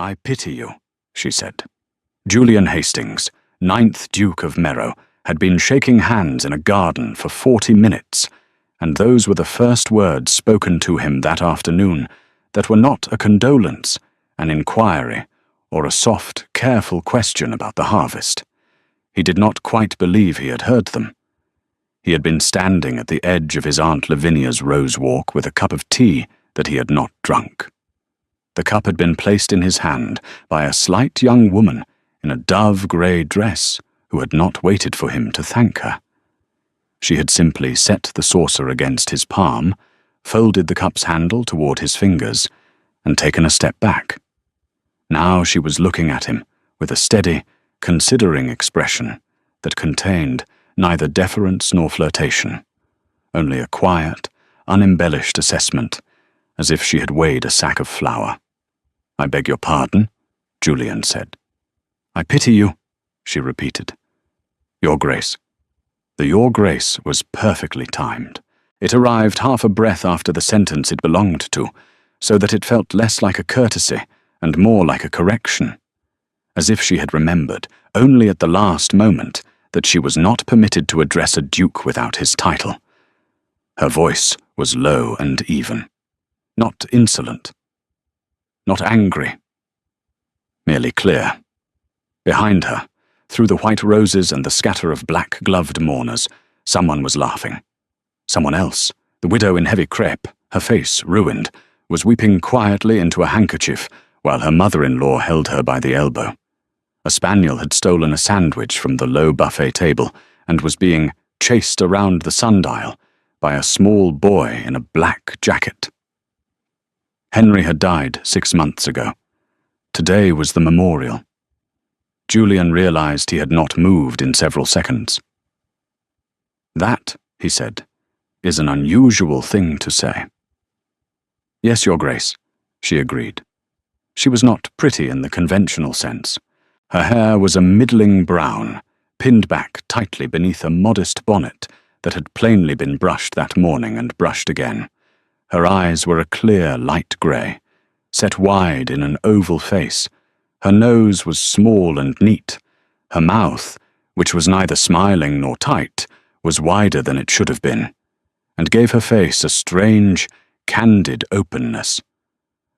"I pity you," she said. Julian Hastings, 9th Duke of Merrow, had been shaking hands in a garden for 40 minutes, and those were the first words spoken to him that afternoon that were not a condolence, an inquiry, or a soft, careful question about the harvest. He did not quite believe he had heard them. He had been standing at the edge of his Aunt Lavinia's rose walk with a cup of tea that he had not drunk. The cup had been placed in his hand by a slight young woman in a dove-grey dress who had not waited for him to thank her. She had simply set the saucer against his palm, folded the cup's handle toward his fingers, and taken a step back. Now she was looking at him with a steady, considering expression that contained neither deference nor flirtation, only a quiet, unembellished assessment, as if she had weighed a sack of flour. "I beg your pardon," Julian said. "I pity you," she repeated. "Your Grace." The "Your Grace" was perfectly timed. It arrived half a breath after the sentence it belonged to, so that it felt less like a courtesy and more like a correction, as if she had remembered, only at the last moment, that she was not permitted to address a duke without his title. Her voice was low and even, not insolent, not angry, merely clear. Behind her, through the white roses and the scatter of black-gloved mourners, someone was laughing. Someone else, the widow in heavy crepe, her face ruined, was weeping quietly into a handkerchief while her mother-in-law held her by the elbow. A spaniel had stolen a sandwich from the low buffet table and was being chased around the sundial by a small boy in a black jacket. Henry had died 6 months ago. Today was the memorial. Julian realized he had not moved in several seconds. "That," he said, "is an unusual thing to say." "Yes, Your Grace," she agreed. She was not pretty in the conventional sense. Her hair was a middling brown, pinned back tightly beneath a modest bonnet that had plainly been brushed that morning and brushed again. Her eyes were a clear light grey, set wide in an oval face. Her nose was small and neat. Her mouth, which was neither smiling nor tight, was wider than it should have been, and gave her face a strange, candid openness.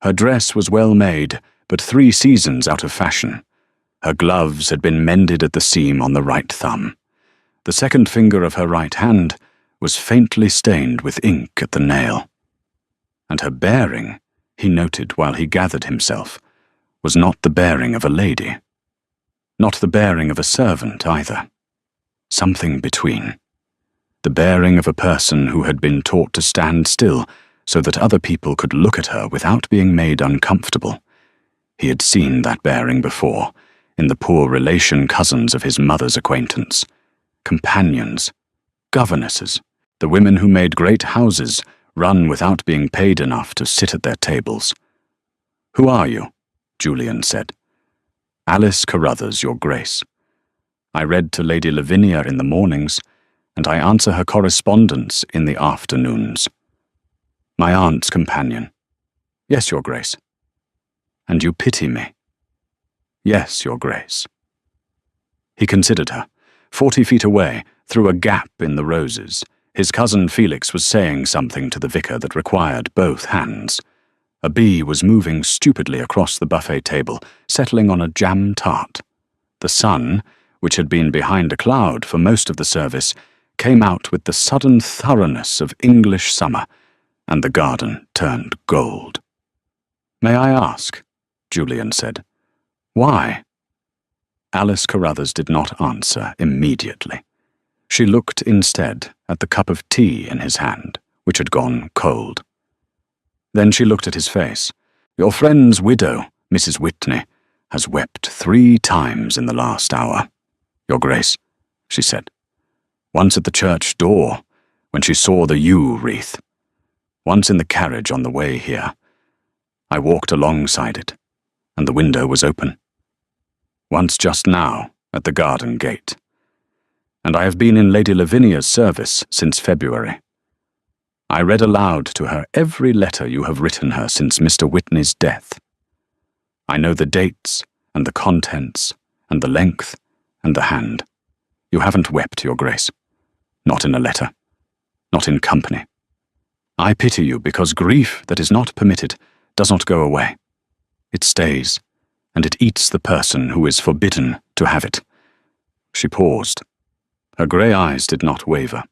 Her dress was well made, but 3 seasons out of fashion. Her gloves had been mended at the seam on the right thumb. The second finger of her right hand was faintly stained with ink at the nail. And her bearing, he noted while he gathered himself, was not the bearing of a lady. Not the bearing of a servant either. Something between. The bearing of a person who had been taught to stand still so that other people could look at her without being made uncomfortable. He had seen that bearing before, in the poor relation cousins of his mother's acquaintance, companions, governesses, the women who made great houses run without being paid enough to sit at their tables. "Who are you?" Julian said. "Alice Carruthers, Your Grace. I read to Lady Lavinia in the mornings, and I answer her correspondence in the afternoons. My aunt's companion." "Yes, Your Grace." "And you pity me?" "Yes, Your Grace." He considered her. 40 feet away, through a gap in the roses, his cousin Felix was saying something to the vicar that required both hands. A bee was moving stupidly across the buffet table, settling on a jam tart. The sun, which had been behind a cloud for most of the service, came out with the sudden thoroughness of English summer, and the garden turned gold. "May I ask?" Julian said. "Why?" Alice Carruthers did not answer immediately. She looked instead at the cup of tea in his hand, which had gone cold. Then she looked at his face. "Your friend's widow, Mrs. Whitney, has wept 3 times in the last hour, Your Grace," she said. "Once at the church door, when she saw the yew wreath. Once in the carriage on the way here. I walked alongside it, and the window was open. Once just now, at the garden gate. And I have been in Lady Lavinia's service since February. I read aloud to her every letter you have written her since Mr. Whitney's death. I know the dates, and the contents, and the length, and the hand. You haven't wept, Your Grace. Not in a letter. Not in company. I pity you because grief that is not permitted does not go away. It stays, and it eats the person who is forbidden to have it. She paused. Her grey eyes did not waver.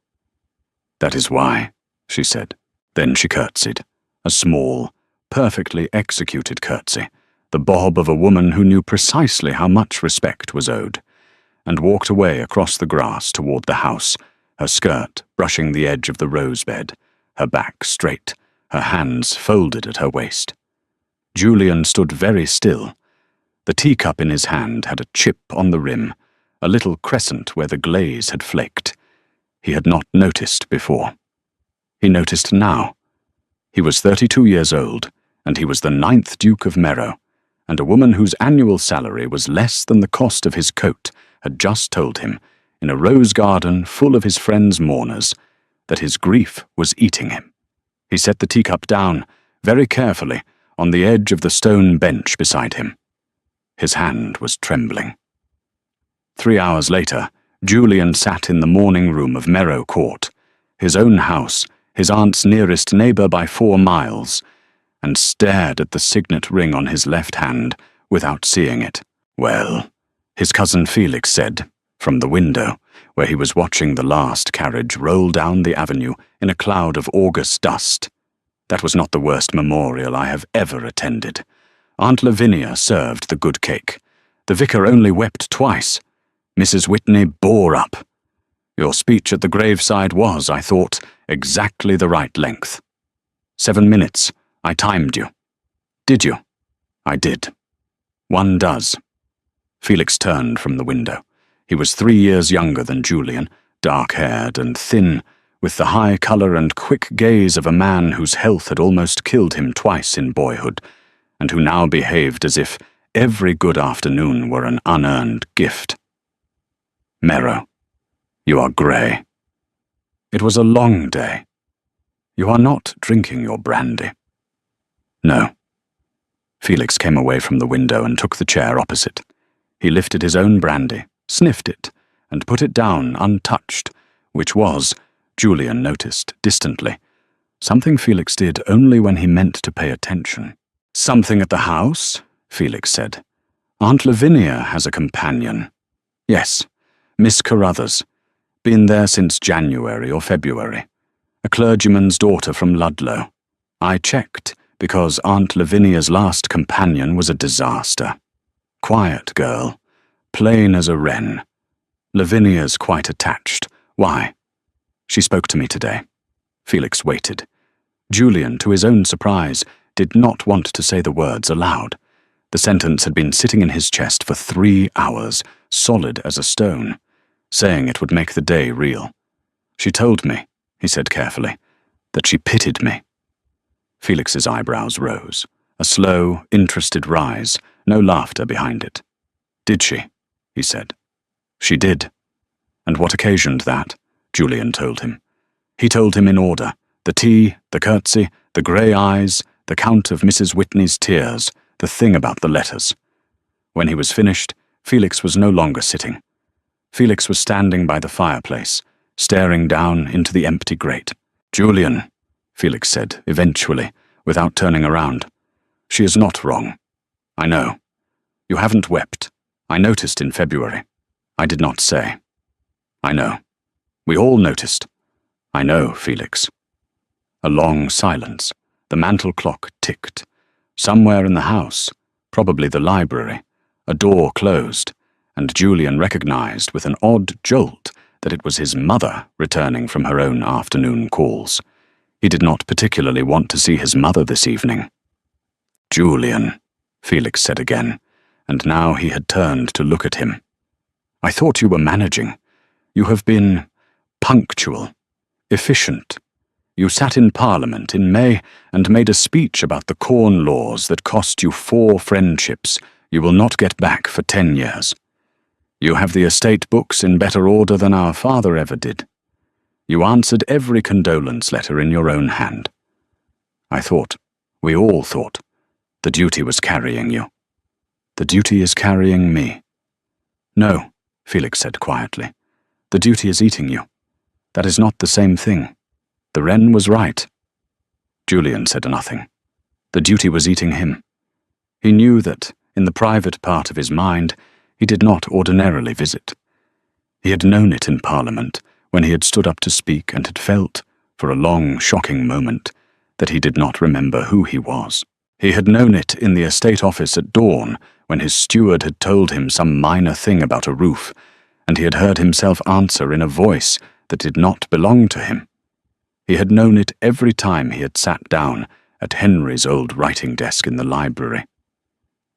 That is why, she said. Then she curtsied, a small, perfectly executed curtsy, the bob of a woman who knew precisely how much respect was owed, and walked away across the grass toward the house, her skirt brushing the edge of the rose bed, her back straight, her hands folded at her waist. Julian stood very still. The teacup in his hand had a chip on the rim, a little crescent where the glaze had flaked. He had not noticed before. He noticed now. He was 32 years old, and he was the 9th Duke of Merrow, and a woman whose annual salary was less than the cost of his coat had just told him, in a rose garden full of his friends' mourners, that his grief was eating him. He set the teacup down, very carefully, on the edge of the stone bench beside him. His hand was trembling. 3 hours later, Julian sat in the morning room of Merrow Court, his own house, his aunt's nearest neighbour by 4 miles, and stared at the signet ring on his left hand without seeing it. Well, his cousin Felix said, from the window, where he was watching the last carriage roll down the avenue in a cloud of August dust. That was not the worst memorial I have ever attended. Aunt Lavinia served the good cake. The vicar only wept twice. Mrs. Whitney bore up. Your speech at the graveside was, I thought, exactly the right length. 7 minutes. I timed you. Did you? I did. One does. Felix turned from the window. He was 3 years younger than Julian, dark-haired and thin, with the high colour and quick gaze of a man whose health had almost killed him twice in boyhood, and who now behaved as if every good afternoon were an unearned gift. Merrow, you are grey. It was a long day. You are not drinking your brandy. No. Felix came away from the window and took the chair opposite. He lifted his own brandy, sniffed it, and put it down untouched, which was, Julian noticed distantly, something Felix did only when he meant to pay attention. Something at the house? Felix said. Aunt Lavinia has a companion. Yes, Miss Carruthers. Been there since January or February. A clergyman's daughter from Ludlow. I checked, because Aunt Lavinia's last companion was a disaster. Quiet girl, plain as a wren. Lavinia's quite attached. Why? She spoke to me today. Felix waited. Julian, to his own surprise, did not want to say the words aloud. The sentence had been sitting in his chest for 3 hours, solid as a stone. Saying it would make the day real. She told me, he said carefully, that she pitied me. Felix's eyebrows rose, a slow, interested rise, no laughter behind it. Did she? He said. She did. And what occasioned that? Julian told him. He told him in order, the tea, the curtsy, the grey eyes, the count of Mrs. Whitney's tears, the thing about the letters. When he was finished, Felix was no longer sitting. Felix was standing by the fireplace, staring down into the empty grate. Julian, Felix said, eventually, without turning around. She is not wrong. I know. You haven't wept. I noticed in February. I did not say. I know. We all noticed. I know, Felix. A long silence. The mantel clock ticked. Somewhere in the house, probably the library, a door closed, and Julian recognized with an odd jolt that it was his mother returning from her own afternoon calls. He did not particularly want to see his mother this evening. Julian, Felix said again, and now he had turned to look at him. I thought you were managing. You have been punctual, efficient. You sat in Parliament in May and made a speech about the Corn Laws that cost you 4 friendships you will not get back for 10 years. You have the estate books in better order than our father ever did. You answered every condolence letter in your own hand. I thought, we all thought, the duty was carrying you. The duty is carrying me. No, Felix said quietly. The duty is eating you. That is not the same thing. The wren was right. Julian said nothing. The duty was eating him. He knew that, in the private part of his mind, he did not ordinarily visit. He had known it in Parliament, when he had stood up to speak and had felt, for a long, shocking moment, that he did not remember who he was. He had known it in the estate office at dawn, when his steward had told him some minor thing about a roof, and he had heard himself answer in a voice that did not belong to him. He had known it every time he had sat down at Henry's old writing desk in the library.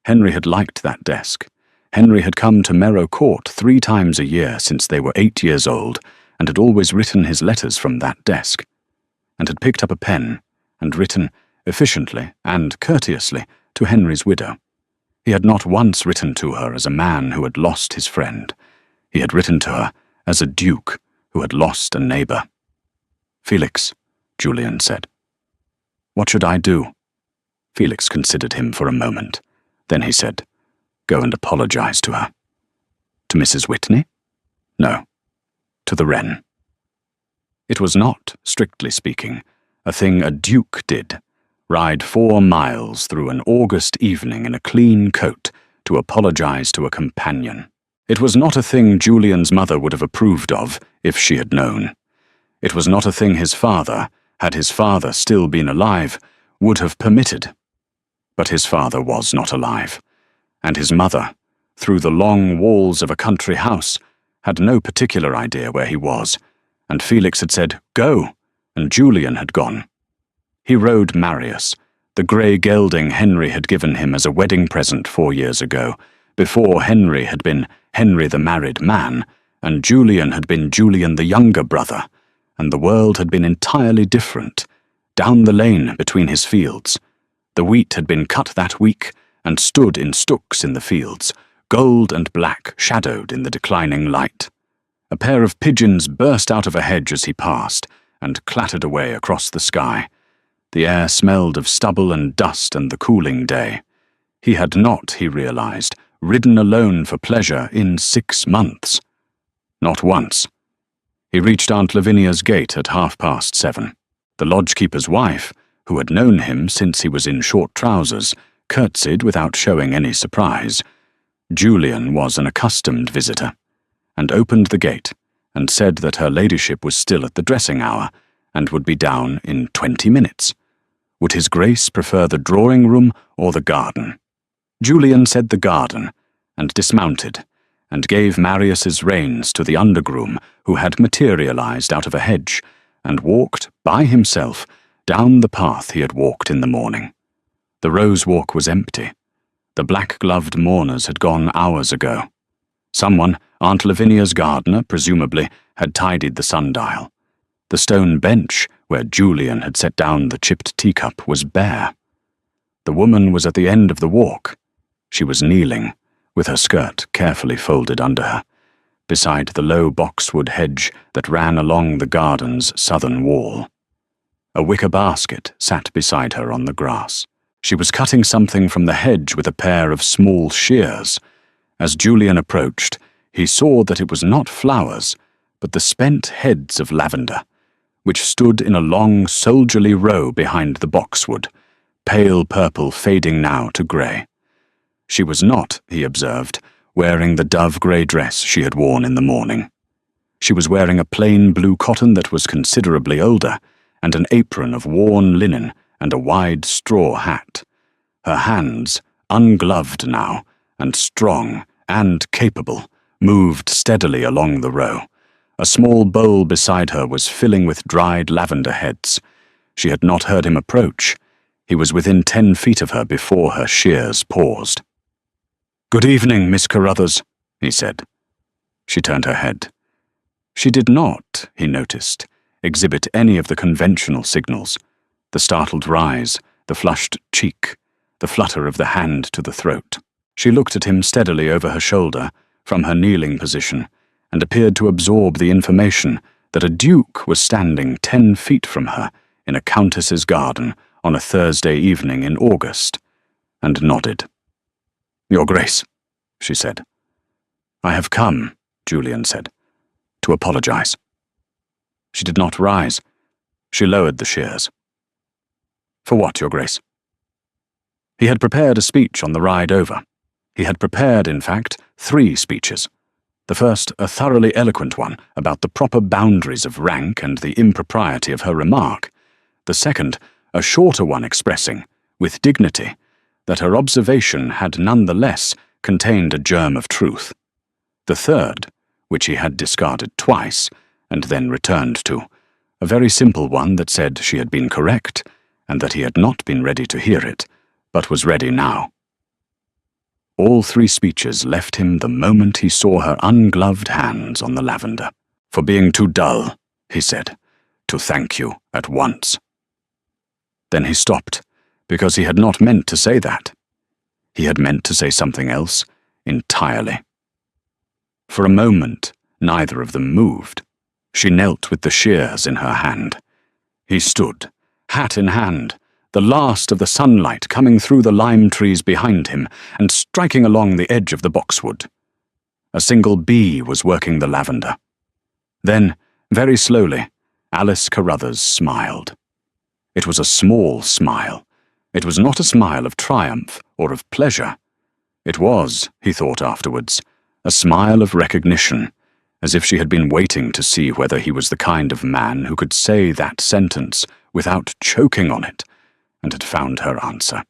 Henry had liked that desk. Henry had come to Merrow Court 3 times a year since they were 8 years old, and had always written his letters from that desk, and had picked up a pen and written, efficiently and courteously, to Henry's widow. He had not once written to her as a man who had lost his friend. He had written to her as a duke who had lost a neighbour. "Felix," Julian said. "What should I do?" Felix considered him for a moment. Then he said, "Go and apologize to her." "To Mrs. Whitney?" "No, to the wren." It was not, strictly speaking, a thing a duke did, ride 4 miles through an August evening in a clean coat to apologize to a companion. It was not a thing Julian's mother would have approved of if she had known. It was not a thing his father, had his father still been alive, would have permitted. But his father was not alive, and his mother, through the long walls of a country house, had no particular idea where he was, and Felix had said, "Go," and Julian had gone. He rode Marius, the grey gelding Henry had given him as a wedding present 4 years ago, before Henry had been Henry the married man, and Julian had been Julian the younger brother, and the world had been entirely different, down the lane between his fields. The wheat had been cut that week, and stood in stooks in the fields, gold and black shadowed in the declining light. A pair of pigeons burst out of a hedge as he passed, and clattered away across the sky. The air smelled of stubble and dust and the cooling day. He had not, he realized, ridden alone for pleasure in 6 months. Not once. He reached Aunt Lavinia's gate at 7:30. The lodgekeeper's wife, who had known him since he was in short trousers, curtsied without showing any surprise. Julian was an accustomed visitor, and opened the gate, and said that her ladyship was still at the dressing hour, and would be down in 20 minutes. Would his grace prefer the drawing-room or the garden? Julian said the garden, and dismounted, and gave Marius's reins to the undergroom who had materialized out of a hedge, and walked, by himself, down the path he had walked in the morning. The rose walk was empty. The black-gloved mourners had gone hours ago. Someone, Aunt Lavinia's gardener, presumably, had tidied the sundial. The stone bench, where Julian had set down the chipped teacup, was bare. The woman was at the end of the walk. She was kneeling, with her skirt carefully folded under her, beside the low boxwood hedge that ran along the garden's southern wall. A wicker basket sat beside her on the grass. She was cutting something from the hedge with a pair of small shears. As Julian approached, he saw that it was not flowers, but the spent heads of lavender, which stood in a long soldierly row behind the boxwood, pale purple fading now to grey. She was not, he observed, wearing the dove-grey dress she had worn in the morning. She was wearing a plain blue cotton that was considerably older, and an apron of worn linen and a wide straw hat. Her hands, ungloved now, and strong and capable, moved steadily along the row. A small bowl beside her was filling with dried lavender heads. She had not heard him approach. He was within 10 feet of her before her shears paused. "Good evening, Miss Carruthers," he said. She turned her head. She did not, he noticed, exhibit any of the conventional signals: the startled rise, the flushed cheek, the flutter of the hand to the throat. She looked at him steadily over her shoulder, from her kneeling position, and appeared to absorb the information that a duke was standing 10 feet from her in a countess's garden on a Thursday evening in August, and nodded. Your Grace, she said. I have come, Julian said, to apologize. She did not rise. She lowered the shears. For what, Your Grace? He had prepared a speech on the ride over. He had prepared, in fact, 3 speeches. The first, a thoroughly eloquent one about the proper boundaries of rank and the impropriety of her remark. The second, a shorter one expressing, with dignity, that her observation had none the less contained a germ of truth. The third, which he had discarded twice, and then returned to, a very simple one that said she had been correct, and that he had not been ready to hear it, but was ready now. All 3 speeches left him the moment he saw her ungloved hands on the lavender. For being too dull, he said, to thank you at once. Then he stopped, because he had not meant to say that. He had meant to say something else entirely. For a moment, neither of them moved. She knelt with the shears in her hand. He stood, hat in hand, the last of the sunlight coming through the lime trees behind him and striking along the edge of the boxwood. A single bee was working the lavender. Then, very slowly, Alice Carruthers smiled. It was a small smile. It was not a smile of triumph or of pleasure. It was, he thought afterwards, a smile of recognition, as if she had been waiting to see whether he was the kind of man who could say that sentence without choking on it, and had found her answer.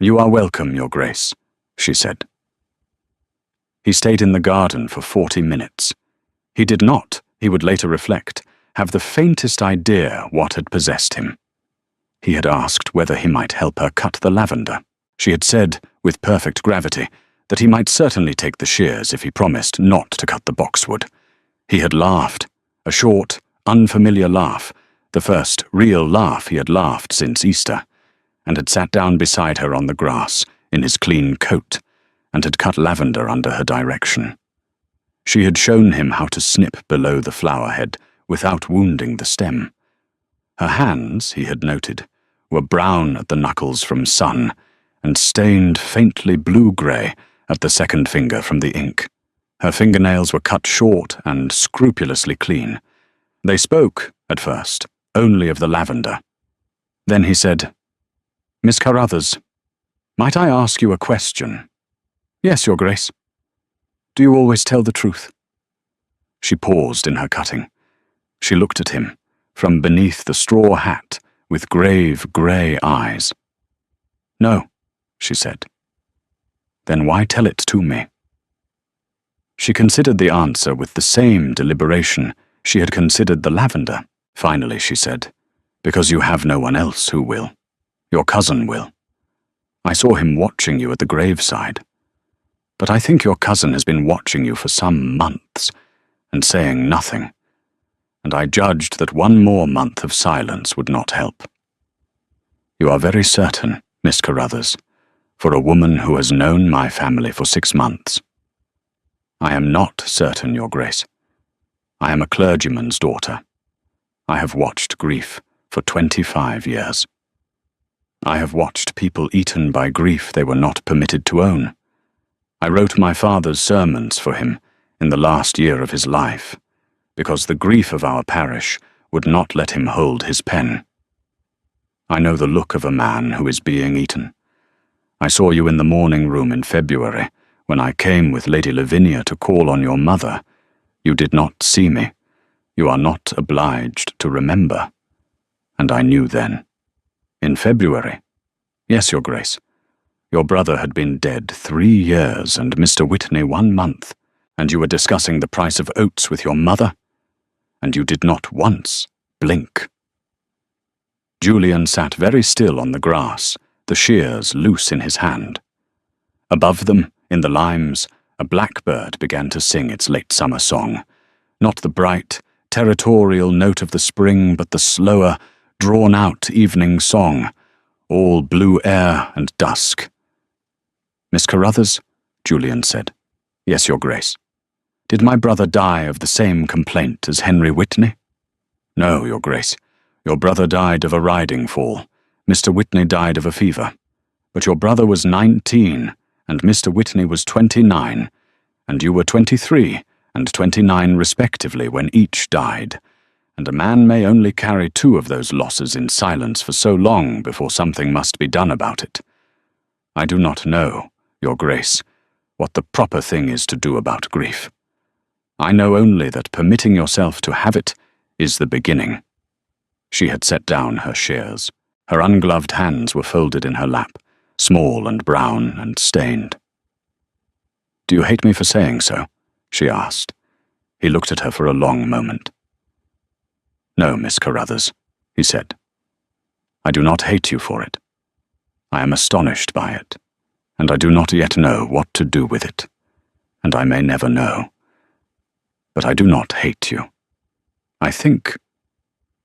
You are welcome, Your Grace, she said. He stayed in the garden for 40 minutes. He did not, he would later reflect, have the faintest idea what had possessed him. He had asked whether he might help her cut the lavender. She had said, with perfect gravity, that he might certainly take the shears if he promised not to cut the boxwood. He had laughed, a short, unfamiliar laugh, the first real laugh he had laughed since Easter, and had sat down beside her on the grass, in his clean coat, and had cut lavender under her direction. She had shown him how to snip below the flower head without wounding the stem. Her hands, he had noted, were brown at the knuckles from sun, and stained faintly blue-grey at the second finger from the ink. Her fingernails were cut short and scrupulously clean. They spoke, at first, only of the lavender. Then he said, Miss Carruthers, might I ask you a question? Yes, Your Grace. Do you always tell the truth? She paused in her cutting. She looked at him, from beneath the straw hat, with grave grey eyes. No, she said. Then why tell it to me? She considered the answer with the same deliberation she had considered the lavender. Finally, she said, because you have no one else who will. Your cousin will. I saw him watching you at the graveside. But I think your cousin has been watching you for some months, and saying nothing, and I judged that one more month of silence would not help. You are very certain, Miss Carruthers, for a woman who has known my family for 6 months. I am not certain, Your Grace. I am a clergyman's daughter. I have watched grief for 25 years. I have watched people eaten by grief they were not permitted to own. I wrote my father's sermons for him in the last year of his life, because the grief of our parish would not let him hold his pen. I know the look of a man who is being eaten. I saw you in the morning room in February, when I came with Lady Lavinia to call on your mother. You did not see me. You are not obliged to remember. And I knew then. In February? Yes, Your Grace. Your brother had been dead 3 years and Mr. Whitney 1 month, and you were discussing the price of oats with your mother, and you did not once blink. Julian sat very still on the grass, the shears loose in his hand. Above them, in the limes, a blackbird began to sing its late summer song, not the bright, territorial note of the spring, but the slower, drawn-out evening song, all blue air and dusk. Miss Carruthers, Julian said. Yes, Your Grace. Did my brother die of the same complaint as Henry Whitney? No, Your Grace. Your brother died of a riding fall. Mr. Whitney died of a fever. But your brother was 19, and Mr. Whitney was 29, and you were 23 and 29 respectively when each died, and a man may only carry two of those losses in silence for so long before something must be done about it. I do not know, Your Grace, what the proper thing is to do about grief. I know only that permitting yourself to have it is the beginning." She had set down her shears. Her ungloved hands were folded in her lap, small and brown and stained. "Do you hate me for saying so?" she asked. He looked at her for a long moment. "No, Miss Carruthers," he said. "I do not hate you for it. I am astonished by it, and I do not yet know what to do with it, and I may never know. But I do not hate you. I think—"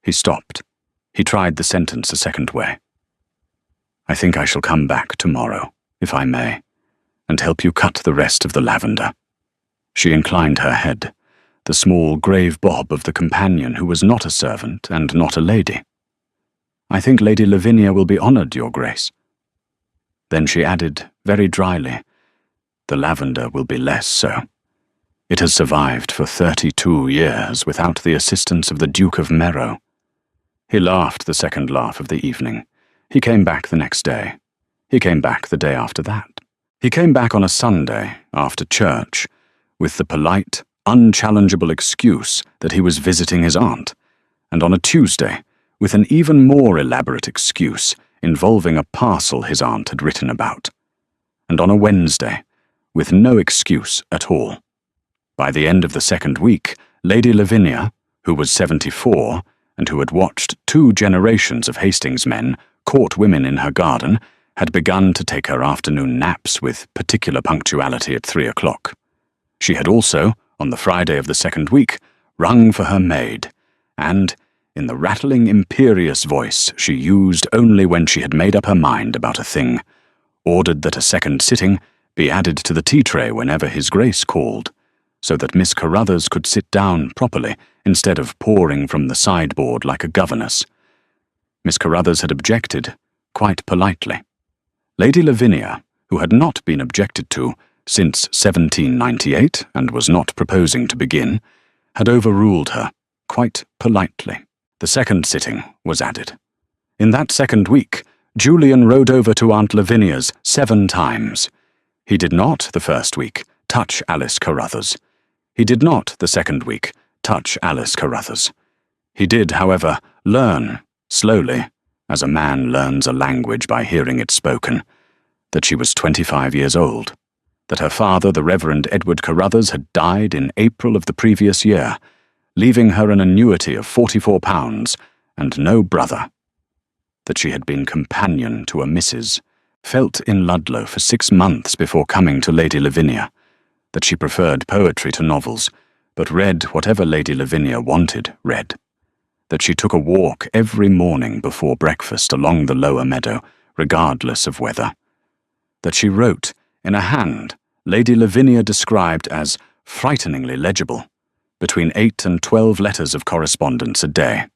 He stopped. He tried the sentence a second way. "I think I shall come back tomorrow, if I may, and help you cut the rest of the lavender." She inclined her head, the small grave bob of the companion who was not a servant and not a lady. "I think Lady Lavinia will be honoured, Your Grace." Then she added, very dryly, "The lavender will be less so. It has survived for 32 years without the assistance of the Duke of Merrow." He laughed the second laugh of the evening. He came back the next day. He came back the day after that. He came back on a Sunday, after church, with the polite, unchallengeable excuse that he was visiting his aunt, and on a Tuesday, with an even more elaborate excuse involving a parcel his aunt had written about, and on a Wednesday, with no excuse at all. By the end of the second week, Lady Lavinia, who was 74, and who had watched 2 generations of Hastings men court women in her garden, had begun to take her afternoon naps with particular punctuality at 3 o'clock. She had also, on the Friday of the second week, rung for her maid, and, in the rattling, imperious voice she used only when she had made up her mind about a thing, ordered that a second sitting be added to the tea-tray whenever His Grace called, so that Miss Carruthers could sit down properly instead of pouring from the sideboard like a governess. Miss Carruthers had objected, quite politely. Lady Lavinia, who had not been objected to since 1798 and was not proposing to begin, had overruled her, quite politely. The second sitting was added. In that second week, Julian rode over to Aunt Lavinia's 7 times. He did not, the first week, touch Alice Carruthers. He did not, the second week, touch Alice Carruthers. He did, however, learn, slowly, as a man learns a language by hearing it spoken, that she was 25 years old, that her father, the Reverend Edward Carruthers, had died in April of the previous year, leaving her an annuity of £44 and no brother, that she had been companion to a Mrs. Felt in Ludlow for 6 months before coming to Lady Lavinia, that she preferred poetry to novels, but read whatever Lady Lavinia wanted read, that she took a walk every morning before breakfast along the lower meadow, regardless of weather, that she wrote, in a hand Lady Lavinia described as frighteningly legible, between 8 and 12 letters of correspondence a day,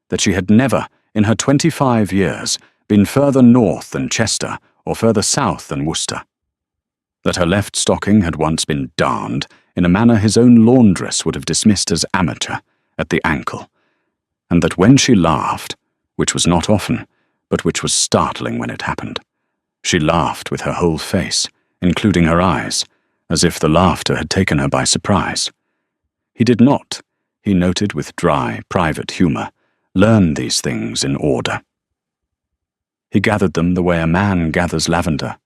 that she had never, in her 25 years, been further north than Chester or further south than Worcester, that her left stocking had once been darned in a manner his own laundress would have dismissed as amateur, at the ankle, and that when she laughed, which was not often, but which was startling when it happened, she laughed with her whole face, including her eyes, as if the laughter had taken her by surprise. He did not, he noted with dry, private humour, learn these things in order. He gathered them the way a man gathers lavender,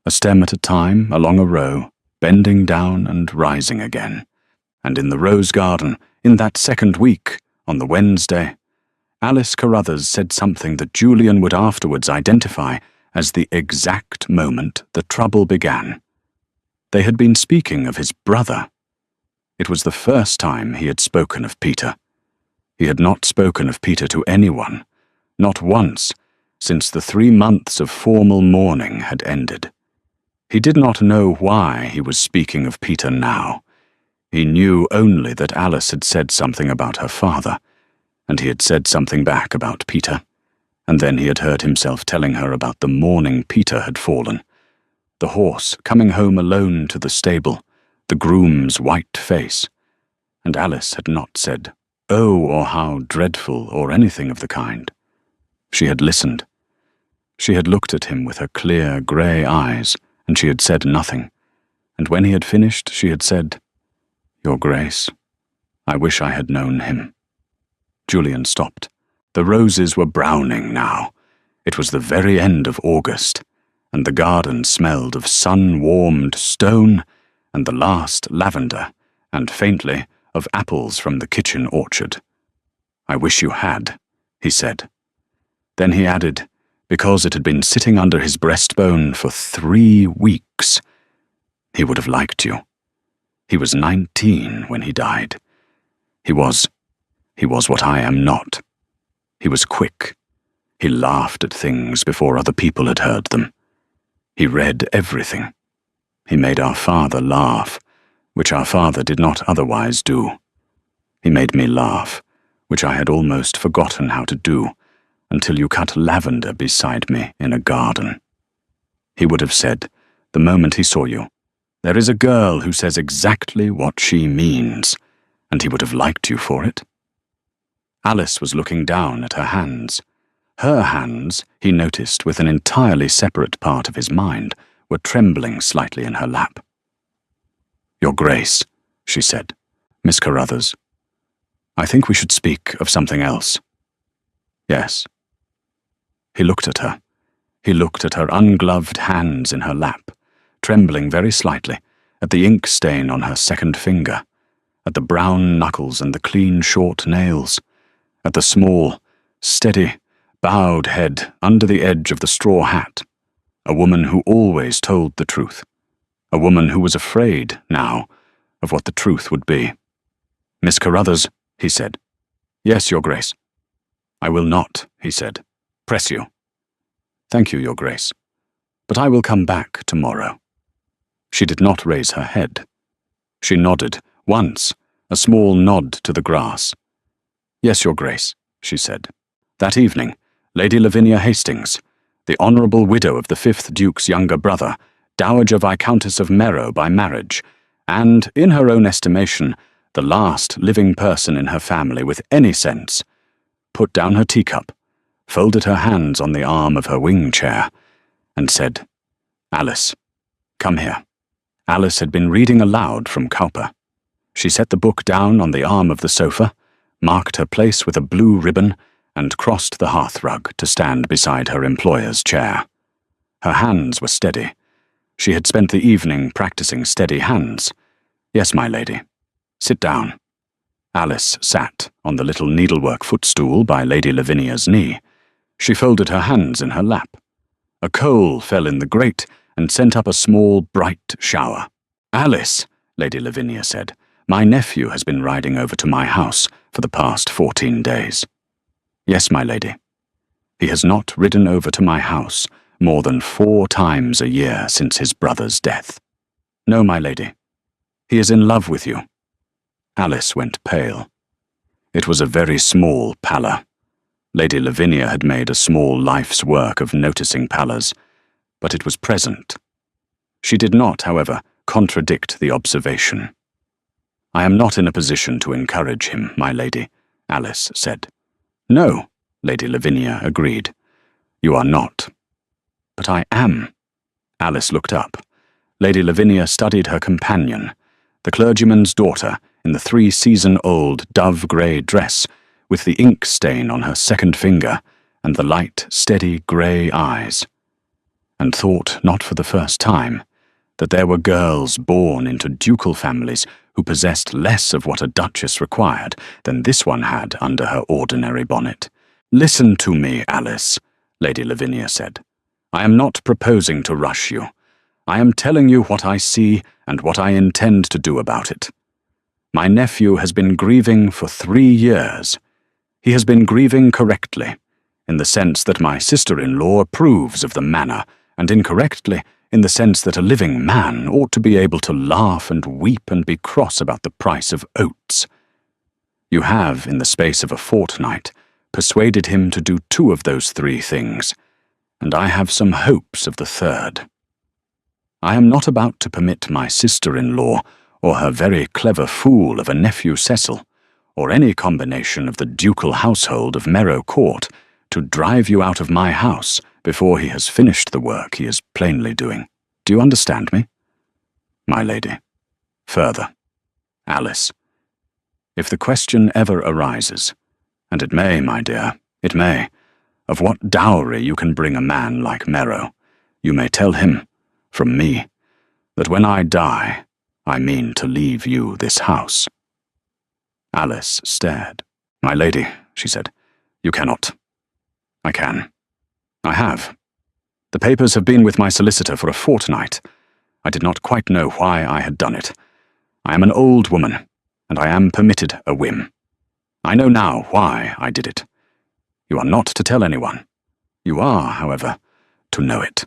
a stem at a time along a row, bending down and rising again. And in the rose garden, in that second week, on the Wednesday, Alice Carruthers said something that Julian would afterwards identify as the exact moment the trouble began. They had been speaking of his brother. It was the first time he had spoken of Peter. He had not spoken of Peter to anyone, not once, since the 3 months of formal mourning had ended. He did not know why he was speaking of Peter now. He knew only that Alice had said something about her father, and he had said something back about Peter, And then he had heard himself telling her about the morning Peter had fallen, the horse coming home alone to the stable, the groom's white face, and Alice had not said, "Oh, or how dreadful," or anything of the kind. She had listened. She had looked at him with her clear grey eyes, and she had said nothing, and when he had finished she had said, "Your Grace, I wish I had known him." Julian stopped. The roses were browning now. It was the very end of August, and the garden smelled of sun-warmed stone and the last lavender, and faintly of apples from the kitchen orchard. "I wish you had," he said. Then he added, because it had been sitting under his breastbone for 3 weeks, "He would have liked you. He was 19 when he died. He was what I am not. He was quick. He laughed at things before other people had heard them. He read everything. He made our father laugh, which our father did not otherwise do. He made me laugh, which I had almost forgotten how to do, until you cut lavender beside me in a garden. He would have said, the moment he saw you, 'There is a girl who says exactly what she means,' and he would have liked you for it." Alice was looking down at her hands. Her hands, he noticed with an entirely separate part of his mind, were trembling slightly in her lap. "Your Grace," she said, "Miss Carruthers, I think we should speak of something else." "Yes." He looked at her. He looked at her ungloved hands in her lap, trembling very slightly, at the ink stain on her second finger, at the brown knuckles and the clean short nails, at the small, steady, bowed head under the edge of the straw hat. A woman who always told the truth. A woman who was afraid, now, of what the truth would be. "Miss Carruthers," he said. "Yes, Your Grace." "I will not," he said, "press you." "Thank you, Your Grace. But I will come back tomorrow." She did not raise her head. She nodded, once, a small nod to the grass. "Yes, Your Grace," she said. That evening, Lady Lavinia Hastings, the honourable widow of the 5th Duke's younger brother, Dowager Viscountess of Merrow by marriage, and, in her own estimation, the last living person in her family with any sense, put down her teacup, folded her hands on the arm of her wing chair, and said, "Alice, come here." Alice had been reading aloud from Cowper. She set the book down on the arm of the sofa, marked her place with a blue ribbon, and crossed the hearthrug to stand beside her employer's chair. Her hands were steady. She had spent the evening practicing steady hands. "Yes, my lady. Sit down." Alice sat on the little needlework footstool by Lady Lavinia's knee. She folded her hands in her lap. A coal fell in the grate and sent up a small, bright shower. "Alice," Lady Lavinia said, "my nephew has been riding over to my house for the past 14 days. "Yes, my lady. He has not ridden over to my house more than 4 times a year since his brother's death." "No, my lady. He is in love with you." Alice went pale. It was a very small pallor. Lady Lavinia had made a small life's work of noticing pallors, but it was present. She did not, however, contradict the observation. "I am not in a position to encourage him, my lady," Alice said. "No," Lady Lavinia agreed. "You are not." "But I am." Alice looked up. Lady Lavinia studied her companion, the clergyman's daughter, in the 3-season-old dove-grey dress, with the ink stain on her second finger and the light, steady grey eyes, and thought, not for the first time, that there were girls born into ducal families who possessed less of what a duchess required than this one had under her ordinary bonnet. "Listen to me, Alice," Lady Lavinia said. "I am not proposing to rush you. I am telling you what I see and what I intend to do about it. My nephew has been grieving for 3 years. He has been grieving correctly, in the sense that my sister-in-law approves of the manner, and incorrectly, in the sense that a living man ought to be able to laugh and weep and be cross about the price of oats. You have, in the space of a fortnight, persuaded him to do 2 of those 3 things, and I have some hopes of the 3rd. I am not about to permit my sister-in-law or her very clever fool of a nephew Cecil, or any combination of the ducal household of Merrow Court, to drive you out of my house before he has finished the work he is plainly doing. Do you understand me? My lady. Further. Alice. If the question ever arises, and it may, my dear, it may, of what dowry you can bring a man like Merrow, you may tell him, from me, that when I die, I mean to leave you this house. Alice stared. My lady, she said, you cannot. I can. I have. The papers have been with my solicitor for a fortnight. I did not quite know why I had done it. I am an old woman, and I am permitted a whim. I know now why I did it. You are not to tell anyone. You are, however, to know it.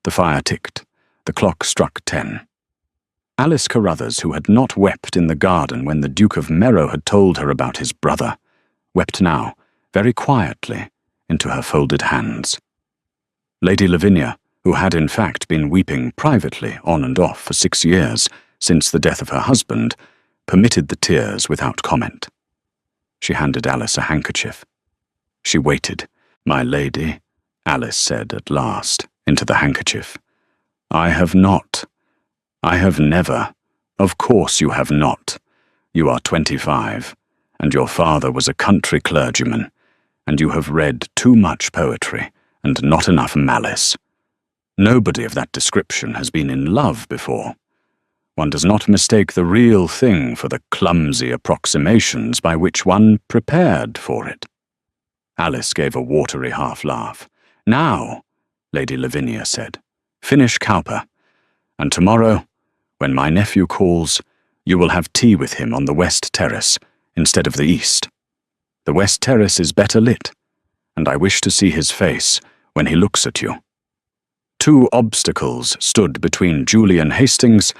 The fire ticked. The clock struck 10. Alice Carruthers, who had not wept in the garden when the Duke of Merrow had told her about his brother, wept now, very quietly, into her folded hands. Lady Lavinia, who had in fact been weeping privately on and off for 6 years since the death of her husband, permitted the tears without comment. She handed Alice a handkerchief. She waited. My lady, Alice said at last, into the handkerchief. I have not. I have never. Of course you have not. You are 25, and your father was a country clergyman, and you have read too much poetry and not enough malice. Nobody of that description has been in love before. One does not mistake the real thing for the clumsy approximations by which one prepared for it. Alice gave a watery half-laugh. Now, Lady Lavinia said, finish Cowper, and tomorrow, when my nephew calls, you will have tea with him on the West Terrace instead of the East. The West Terrace is better lit, and I wish to see his face when he looks at you. 2 obstacles stood between Julian Hastings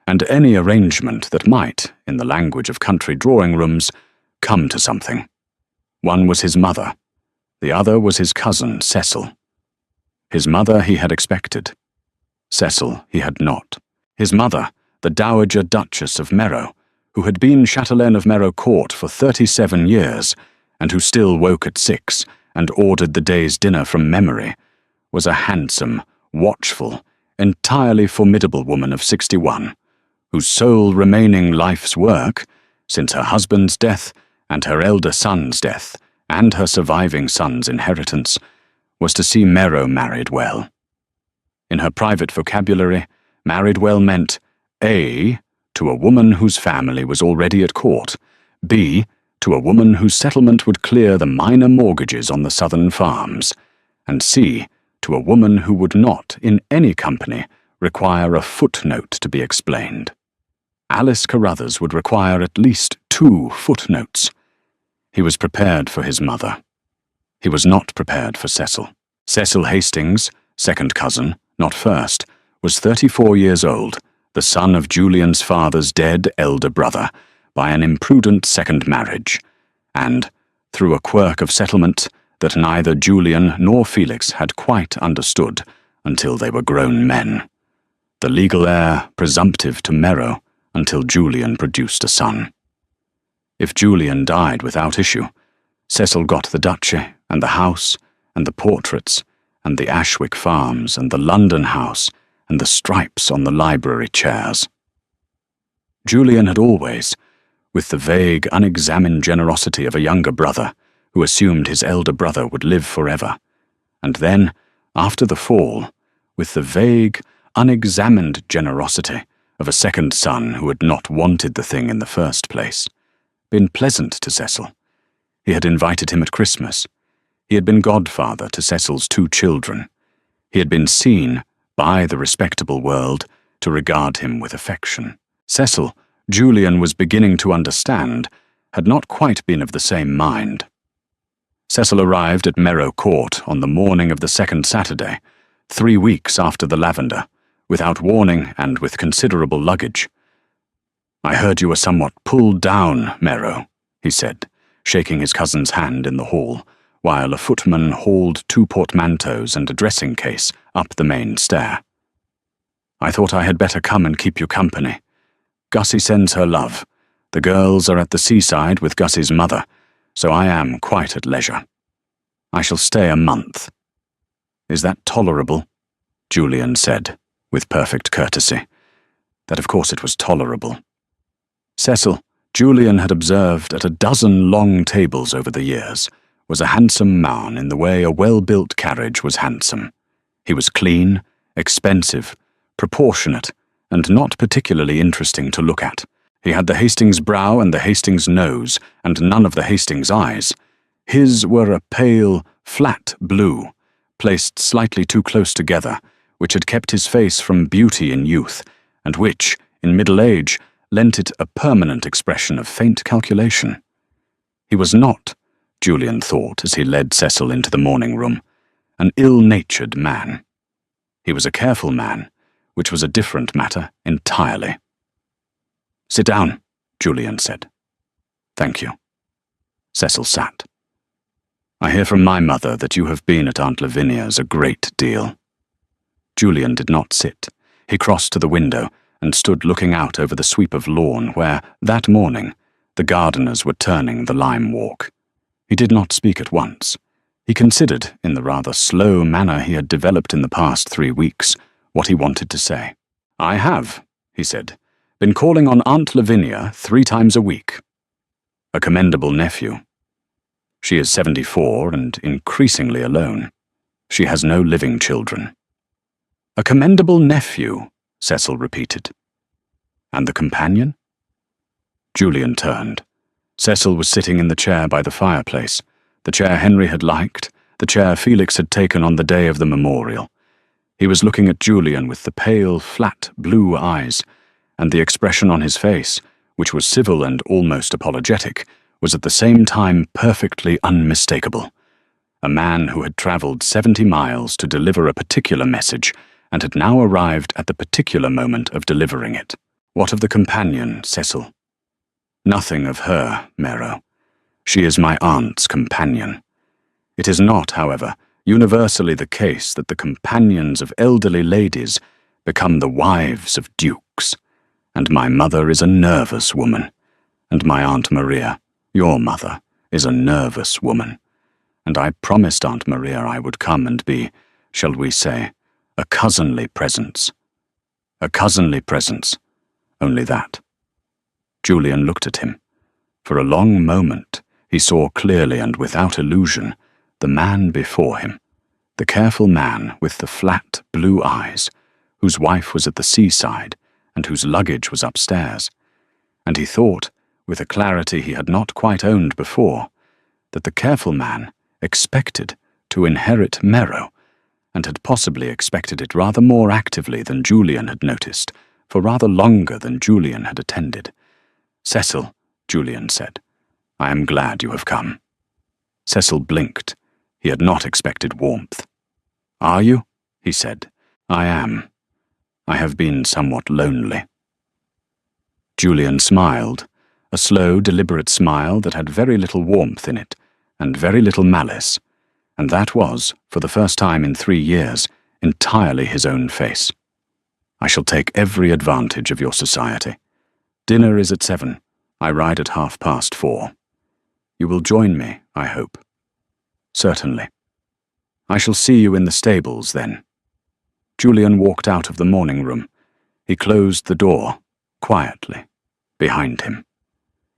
and any arrangement that might, in the language of country drawing-rooms, come to something. One was his mother. The other was his cousin, Cecil. His mother he had expected. Cecil he had not. His mother, the Dowager Duchess of Merrow, who had been chatelaine of Merrow Court for 37 years, and who still woke at 6 and ordered the day's dinner from memory, was a handsome, watchful, entirely formidable woman of 61, whose sole remaining life's work, since her husband's death and her elder son's death and her surviving son's inheritance, was to see Merrow married well. In her private vocabulary, married well meant A, to a woman whose family was already at court, B, to a woman whose settlement would clear the minor mortgages on the southern farms, and C, to a woman who would not, in any company, require a footnote to be explained. Alice Carruthers would require at least 2 footnotes. He was prepared for his mother. He was not prepared for Cecil. Cecil Hastings, second cousin, not first, was 34 years old, the son of Julian's father's dead elder brother, by an imprudent second marriage, and, through a quirk of settlement that neither Julian nor Felix had quite understood until they were grown men, the legal heir presumptive to Merrow until Julian produced a son. If Julian died without issue, Cecil got the duchy and the house and the portraits and the Ashwick farms and the London house and the stripes on the library chairs. Julian had always, with the vague, unexamined generosity of a younger brother who assumed his elder brother would live forever, and then, after the fall, with the vague, unexamined generosity of a second son who had not wanted the thing in the first place, been pleasant to Cecil. He had invited him at Christmas. He had been godfather to Cecil's 2 children. He had been seen, by the respectable world, to regard him with affection. Cecil, Julian was beginning to understand, had not quite been of the same mind. Cecil arrived at Merrow Court on the morning of the 2nd Saturday, 3 weeks after the lavender, without warning and with considerable luggage. I heard you were somewhat pulled down, Merrow, he said, shaking his cousin's hand in the hall, while a footman hauled 2 portmanteaus and a dressing case up the main stair. "I thought I had better come and keep you company. Gussie sends her love. The girls are at the seaside with Gussie's mother, so I am quite at leisure. I shall stay a month." "Is that tolerable?" Julian said, with perfect courtesy. That of course it was tolerable. Cecil, Julian had observed at a dozen long tables over the years, was a handsome man in the way a well-built carriage was handsome. He was clean, expensive, proportionate, and not particularly interesting to look at. He had the Hastings brow and the Hastings nose, and none of the Hastings eyes. His were a pale, flat blue, placed slightly too close together, which had kept his face from beauty in youth, and which, in middle age, lent it a permanent expression of faint calculation. He was not, Julian thought as he led Cecil into the morning room, an ill-natured man. He was a careful man, which was a different matter entirely. "Sit down," Julian said. "Thank you." Cecil sat. "I hear from my mother that you have been at Aunt Lavinia's a great deal." Julian did not sit. He crossed to the window and stood looking out over the sweep of lawn where, that morning, the gardeners were turning the lime walk. He did not speak at once. He considered, in the rather slow manner he had developed in the past 3 weeks, what he wanted to say. "I have," he said, "been calling on Aunt Lavinia 3 times a week. A commendable nephew. She is 74 and increasingly alone. She has no living children." "A commendable nephew," Cecil repeated. "And the companion?" Julian turned. Cecil was sitting in the chair by the fireplace, the chair Henry had liked, the chair Felix had taken on the day of the memorial. He was looking at Julian with the pale, flat blue eyes, and the expression on his face, which was civil and almost apologetic, was at the same time perfectly unmistakable. A man who had travelled 70 miles to deliver a particular message, and had now arrived at the particular moment of delivering it. "What of the companion, Cecil?" "Nothing of her, Mero. She is my aunt's companion. It is not, however, universally the case that the companions of elderly ladies become the wives of dukes, and my mother is a nervous woman, and my Aunt Maria, your mother, is a nervous woman, and I promised Aunt Maria I would come and be, shall we say, a cousinly presence. A cousinly presence, only that." Julian looked at him. For a long moment he saw clearly and without illusion the man before him, the careful man with the flat blue eyes, whose wife was at the seaside and whose luggage was upstairs, and he thought, with a clarity he had not quite owned before, that the careful man expected to inherit Mero, and had possibly expected it rather more actively than Julian had noticed, for rather longer than Julian had attended. "Cecil," Julian said, "I am glad you have come." Cecil blinked. He had not expected warmth. "Are you?" he said. "I am. I have been somewhat lonely." Julian smiled, a slow, deliberate smile that had very little warmth in it, and very little malice, and that was, for the first time in 3 years, entirely his own face. "I shall take every advantage of your society. Dinner is at 7. I ride at 4:30. You will join me, I hope." "Certainly." "I shall see you in the stables, then." Julian walked out of the morning room. He closed the door, quietly, behind him.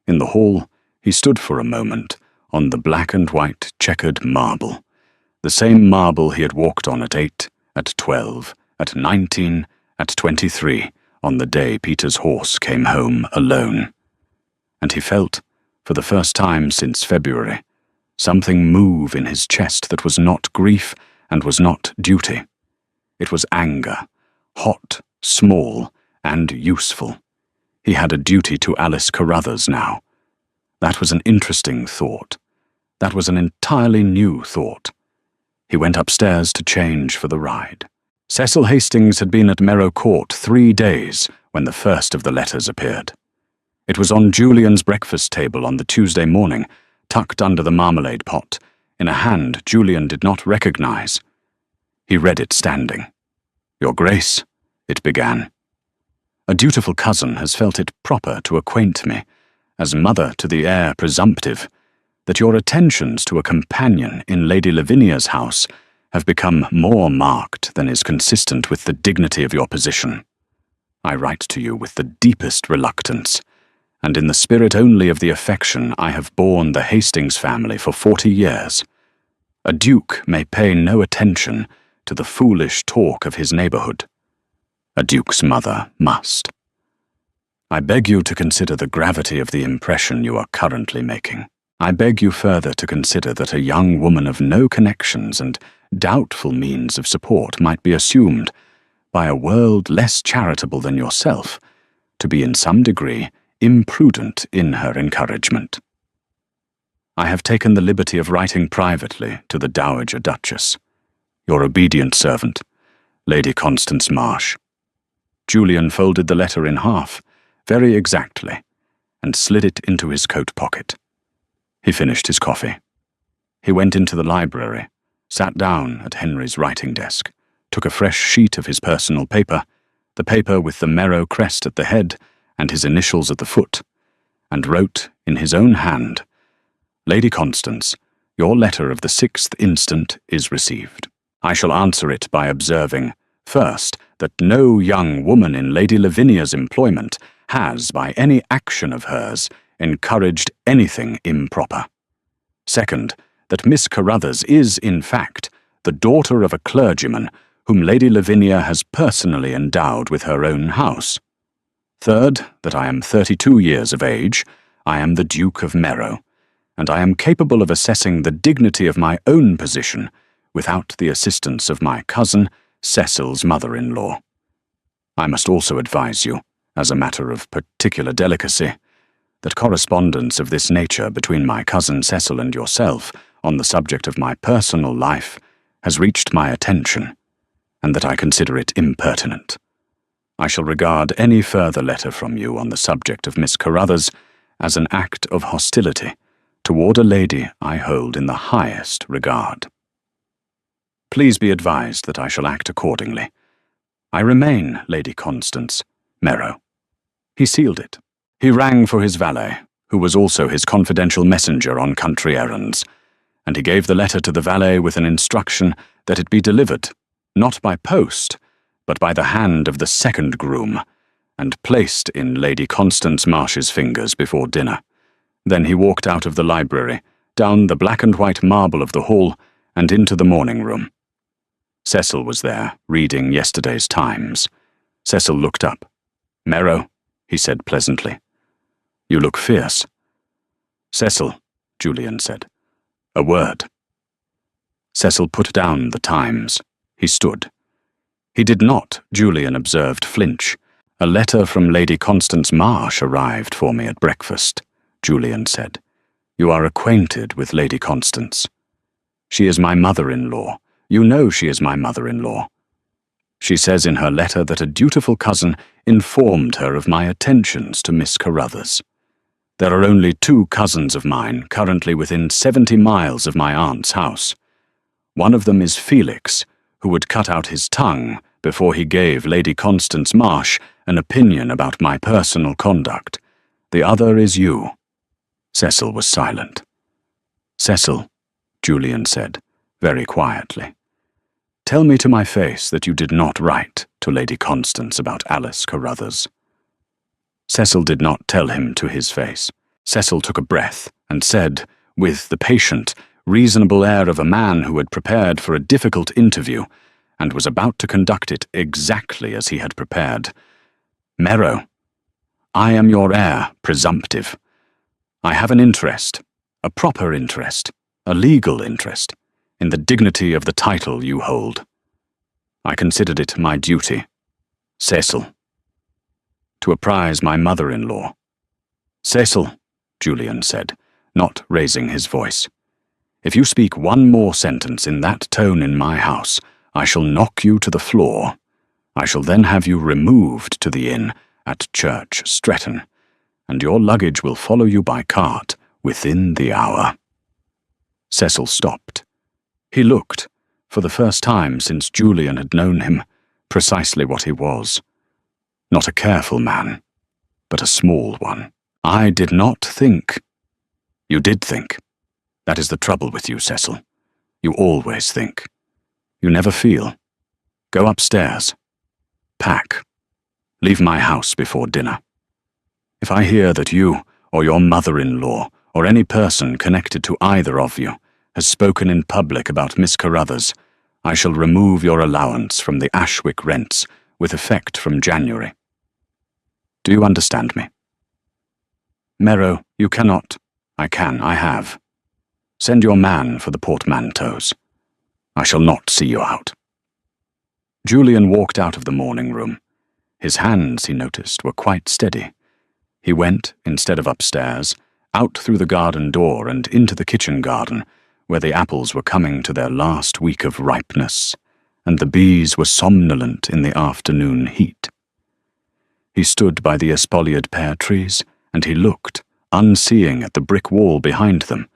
In the hall, he stood for a moment on the black and white checkered marble, the same marble he had walked on at 8, at 12, at 19, at 23, on the day Peter's horse came home alone. And he felt, for the first time since February, something move in his chest that was not grief and was not duty. It was anger, hot, small, and useful. He had a duty to Alice Carruthers now. That was an interesting thought. That was an entirely new thought. He went upstairs to change for the ride. Cecil Hastings had been at Mero Court 3 days when the first of the letters appeared. It was on Julian's breakfast table on the Tuesday morning, tucked under the marmalade pot, in a hand Julian did not recognize. He read it standing. "Your Grace," it began. "A dutiful cousin has felt it proper to acquaint me, as mother to the heir presumptive, that your attentions to a companion in Lady Lavinia's house have become more marked than is consistent with the dignity of your position. I write to you with the deepest reluctance, and in the spirit only of the affection I have borne the Hastings family for 40 years. A duke may pay no attention to the foolish talk of his neighborhood. A duke's mother must. I beg you to consider the gravity of the impression you are currently making. I beg you further to consider that a young woman of no connections and doubtful means of support might be assumed, by a world less charitable than yourself, to be in some degree imprudent in her encouragement. I have taken the liberty of writing privately to the Dowager Duchess. Your obedient servant, Lady Constance Marsh." Julian folded the letter in half, very exactly, and slid it into his coat pocket. He finished his coffee. He went into the library, sat down at Henry's writing desk, took a fresh sheet of his personal paper, the paper with the Merrow crest at the head and his initials at the foot, and wrote in his own hand, "Lady Constance, your letter of the 6th instant is received. I shall answer it by observing, first, that no young woman in Lady Lavinia's employment has, by any action of hers, encouraged anything improper. Second, that Miss Carruthers is, in fact, the daughter of a clergyman whom Lady Lavinia has personally endowed with her own house. Third, that I am 32 years of age, I am the Duke of Merrow, and I am capable of assessing the dignity of my own position without the assistance of my cousin, Cecil's mother-in-law. I must also advise you, as a matter of particular delicacy, that correspondence of this nature between my cousin Cecil and yourself on the subject of my personal life has reached my attention, and that I consider it impertinent. I shall regard any further letter from you on the subject of Miss Carruthers as an act of hostility toward a lady I hold in the highest regard. Please be advised that I shall act accordingly. I remain, Lady Constance, Merrow." He sealed it. He rang for his valet, who was also his confidential messenger on country errands, and he gave the letter to the valet with an instruction that it be delivered, not by post, but by the hand of the second groom, and placed in Lady Constance Marsh's fingers before dinner. Then he walked out of the library, down the black and white marble of the hall, and into the morning room. Cecil was there, reading yesterday's Times. Cecil looked up. "Merrow," he said pleasantly. "You look fierce." "Cecil," Julian said, "a word." Cecil put down the Times. He stood. He did not, Julian observed, flinch. "A letter from Lady Constance Marsh arrived for me at breakfast," Julian said. "You are acquainted with Lady Constance. She is my mother-in-law. You know she is my mother-in-law. She says in her letter that a dutiful cousin informed her of my attentions to Miss Carruthers. There are only 2 cousins of mine currently within 70 miles of my aunt's house. One of them is Felix, who would cut out his tongue before he gave Lady Constance Marsh an opinion about my personal conduct. The other is you." Cecil was silent. "Cecil," Julian said, very quietly, "tell me to my face that you did not write to Lady Constance about Alice Carruthers." Cecil did not tell him to his face. Cecil took a breath and said, with the patient, reasonable air of a man who had prepared for a difficult interview and was about to conduct it exactly as he had prepared, "Merrow, I am your heir presumptive. I have an interest, a proper interest, a legal interest, in the dignity of the title you hold. I considered it my duty, Cecil, to apprise my mother-in-law." "Cecil," Julian said, not raising his voice, "if you speak one more sentence in that tone in my house, I shall knock you to the floor. I shall then have you removed to the inn at Church Stretton, and your luggage will follow you by cart within the hour." Cecil stopped. He looked, for the first time since Julian had known him, precisely what he was. Not a careful man, but a small one. I did not think. You did think. That is the trouble with you, Cecil. You always think. You never feel. Go upstairs. Pack. Leave my house before dinner. If I hear that you, or your mother-in-law, or any person connected to either of you, has spoken in public about Miss Carruthers, I shall remove your allowance from the Ashwick rents with effect from January. Do you understand me? Merrow, you cannot. I can, I have. Send your man for the portmanteaus. I shall not see you out. Julian walked out of the morning room. His hands, he noticed, were quite steady. He went, instead of upstairs, out through the garden door and into the kitchen garden, where the apples were coming to their last week of ripeness, and the bees were somnolent in the afternoon heat. He stood by the espaliered pear trees, and he looked, unseeing, at the brick wall behind them,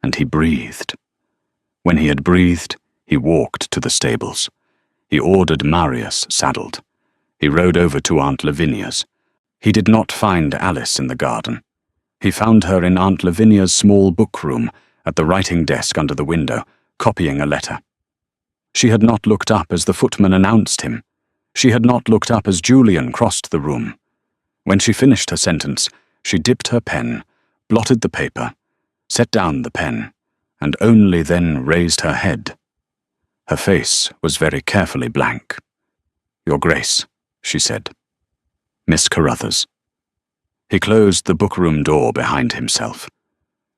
and he breathed. When he had breathed, he walked to the stables. He ordered Marius saddled. He rode over to Aunt Lavinia's. He did not find Alice in the garden. He found her in Aunt Lavinia's small book-room, at the writing desk under the window, copying a letter. She had not looked up as the footman announced him. She had not looked up as Julian crossed the room. When she finished her sentence, she dipped her pen, blotted the paper, set down the pen, and only then raised her head. Her face was very carefully blank. "Your Grace," she said. "Miss Carruthers." He closed the book-room door behind himself.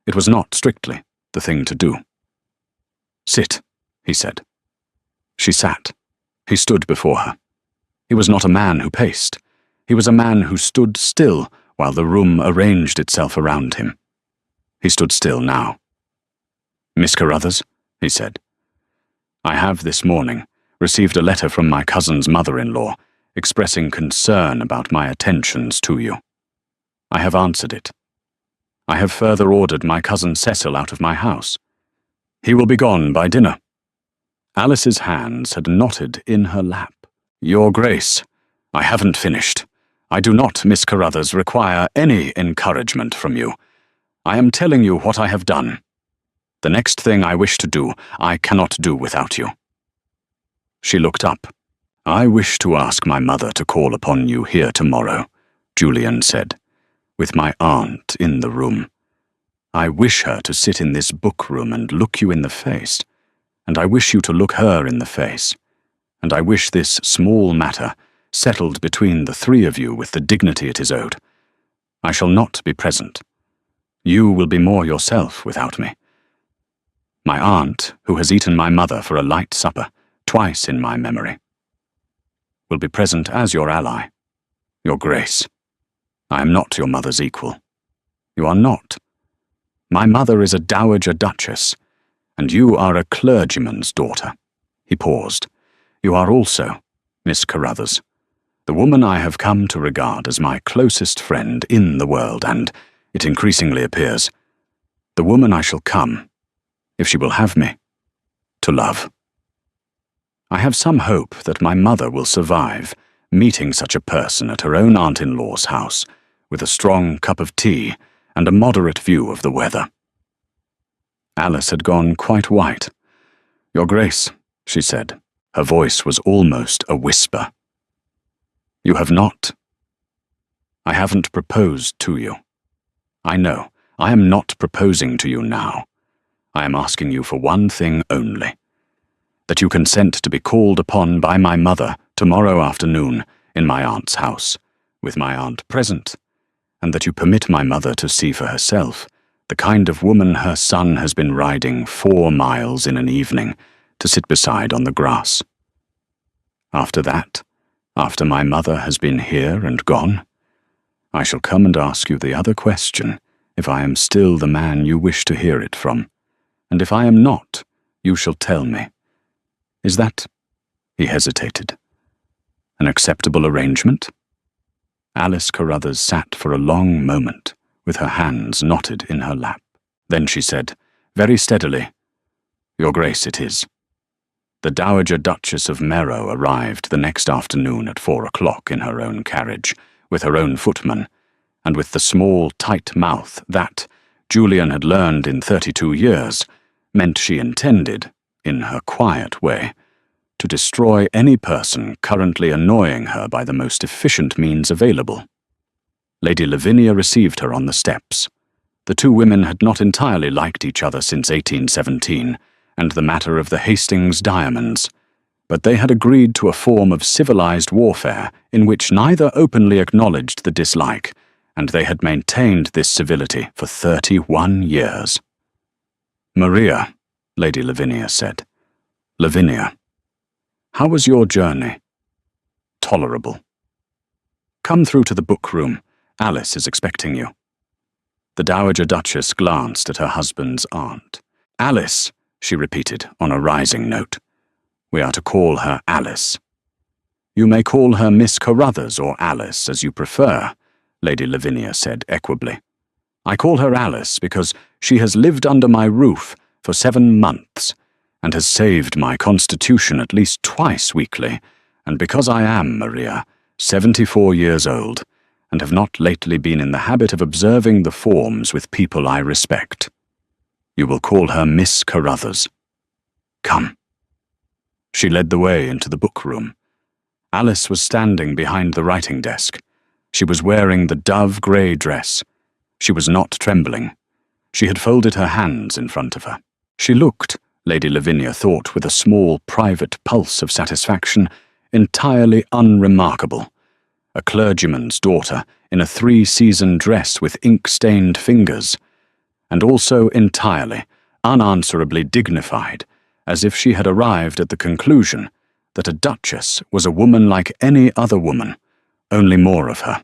It was not strictly the thing to do. "Sit," he said. She sat. He stood before her. He was not a man who paced. He was a man who stood still while the room arranged itself around him. He stood still now. "Miss Carruthers," he said, "I have this morning received a letter from my cousin's mother-in-law expressing concern about my attentions to you. I have answered it. I have further ordered my cousin Cecil out of my house. He will be gone by dinner." Alice's hands had knotted in her lap. "Your Grace, I haven't finished. I do not, Miss Carruthers, require any encouragement from you. I am telling you what I have done. The next thing I wish to do, I cannot do without you." She looked up. "I wish to ask my mother to call upon you here tomorrow," Julian said, "with my aunt in the room. I wish her to sit in this book-room and look you in the face, and I wish you to look her in the face, and I wish this small matter settled between the three of you with the dignity it is owed. I shall not be present. You will be more yourself without me. My aunt, who has eaten my mother for a light supper, twice in my memory, will be present as your ally, your Grace. I am not your mother's equal. You are not. My mother is a dowager duchess, and you are a clergyman's daughter." He paused. "You are also, Miss Carruthers, the woman I have come to regard as my closest friend in the world, and, it increasingly appears, the woman I shall come, if she will have me, to love. I have some hope that my mother will survive meeting such a person at her own aunt-in-law's house, with a strong cup of tea and a moderate view of the weather." Alice had gone quite white. "Your Grace," she said. Her voice was almost a whisper. "You have not. I haven't proposed to you. I know, I am not proposing to you now. I am asking you for one thing only. That you consent to be called upon by my mother tomorrow afternoon in my aunt's house, with my aunt present, and that you permit my mother to see for herself the kind of woman her son has been riding 4 miles in an evening to sit beside on the grass. After that, after my mother has been here and gone, I shall come and ask you the other question, if I am still the man you wish to hear it from, and if I am not, you shall tell me. Is that—" he hesitated, "an acceptable arrangement?" Alice Carruthers sat for a long moment, with her hands knotted in her lap. Then she said, very steadily. "Your Grace, it is." The Dowager Duchess of Merrow arrived the next afternoon at 4 o'clock in her own carriage, with her own footman, and with the small, tight mouth that, Julian had learned in 32 years, meant she intended, in her quiet way, to destroy any person currently annoying her by the most efficient means available. Lady Lavinia received her on the steps. The two women had not entirely liked each other since 1817, and the matter of the Hastings diamonds, but they had agreed to a form of civilized warfare in which neither openly acknowledged the dislike, and they had maintained this civility for 31 years. "Maria," Lady Lavinia said. "Lavinia. How was your journey?" "Tolerable." "Come through to the book room. Alice is expecting you." The Dowager Duchess glanced at her husband's aunt. "Alice," she repeated on a rising note. "We are to call her Alice." "You may call her Miss Carruthers or Alice, as you prefer," Lady Lavinia said equably. "I call her Alice because she has lived under my roof for 7 months, and has saved my constitution at least twice weekly, and because I am, Maria, 74 years old, and have not lately been in the habit of observing the forms with people I respect. You will call her Miss Carruthers. Come." She led the way into the book room. Alice was standing behind the writing desk. She was wearing the dove-grey dress. She was not trembling. She had folded her hands in front of her. She looked, Lady Lavinia thought with a small private pulse of satisfaction, entirely unremarkable. A clergyman's daughter in a 3-season dress with ink-stained fingers, and also entirely, unanswerably dignified, as if she had arrived at the conclusion that a duchess was a woman like any other woman, only more of her,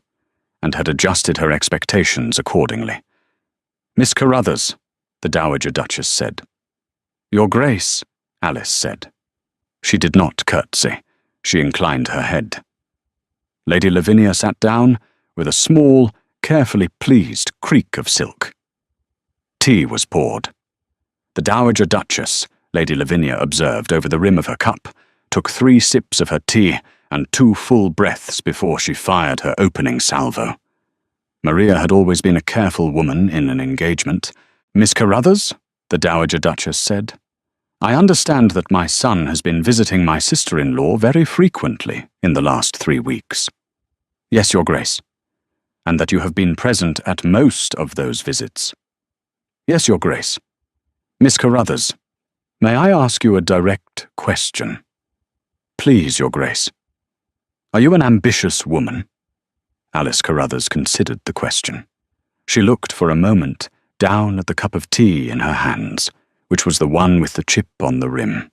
and had adjusted her expectations accordingly. "Miss Carruthers," the Dowager Duchess said. "Your Grace," Alice said. She did not curtsy. She inclined her head. Lady Lavinia sat down with a small, carefully pleased creak of silk. Tea was poured. The Dowager Duchess, Lady Lavinia observed over the rim of her cup, took 3 sips of her tea and 2 full breaths before she fired her opening salvo. Maria had always been a careful woman in an engagement. "Miss Carruthers," the Dowager Duchess said, "I understand that my son has been visiting my sister-in-law very frequently in the last 3 weeks. "Yes, Your Grace." "And that you have been present at most of those visits." "Yes, Your Grace." "Miss Carruthers, may I ask you a direct question?" "Please, Your Grace." "Are you an ambitious woman?" Alice Carruthers considered the question. She looked for a moment down at the cup of tea in her hands, which was the one with the chip on the rim.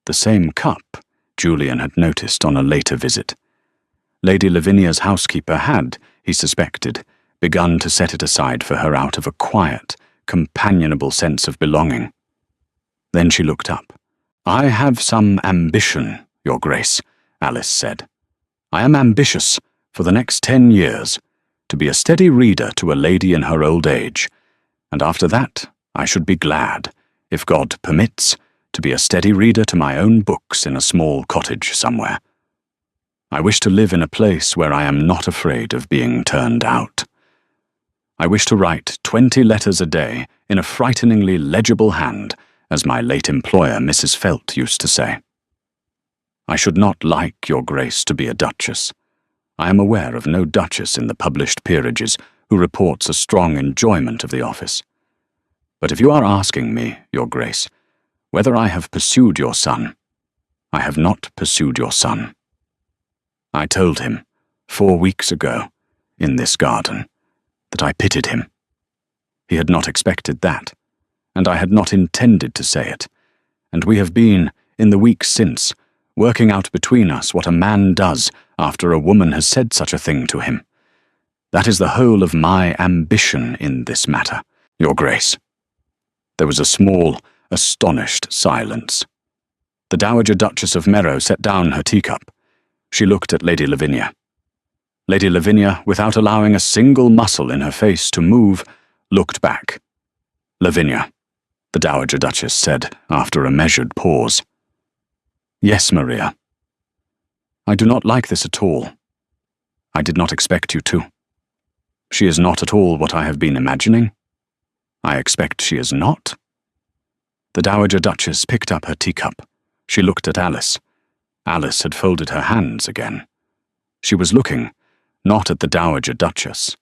The same cup Julian had noticed on a later visit. Lady Lavinia's housekeeper had, he suspected, begun to set it aside for her out of a quiet, companionable sense of belonging. Then she looked up. "I have some ambition, Your Grace," Alice said. "I am ambitious, for the next 10 years, to be a steady reader to a lady in her old age, and after that I should be glad, if God permits, to be a steady reader to my own books in a small cottage somewhere. I wish to live in a place where I am not afraid of being turned out. I wish to write 20 letters a day in a frighteningly legible hand, as my late employer, Mrs. Felt, used to say. I should not like Your Grace to be a duchess. I am aware of no duchess in the published peerages who reports a strong enjoyment of the office. But if you are asking me, Your Grace, whether I have pursued your son, I have not pursued your son. I told him, 4 weeks ago, in this garden, that I pitied him. He had not expected that, and I had not intended to say it, and we have been, in the weeks since, working out between us what a man does after a woman has said such a thing to him. That is the whole of my ambition in this matter, Your Grace." There was a small, astonished silence. The Dowager Duchess of Merrow set down her teacup. She looked at Lady Lavinia. Lady Lavinia, without allowing a single muscle in her face to move, looked back. "Lavinia, the Dowager Duchess said after a measured pause. Yes, Maria. I do not like this at all. I did not expect you to. She is not at all what I have been imagining. I expect she is not. The Dowager Duchess picked up her teacup. She looked at Alice. Alice had folded her hands again. She was looking, not at the Dowager Duchess,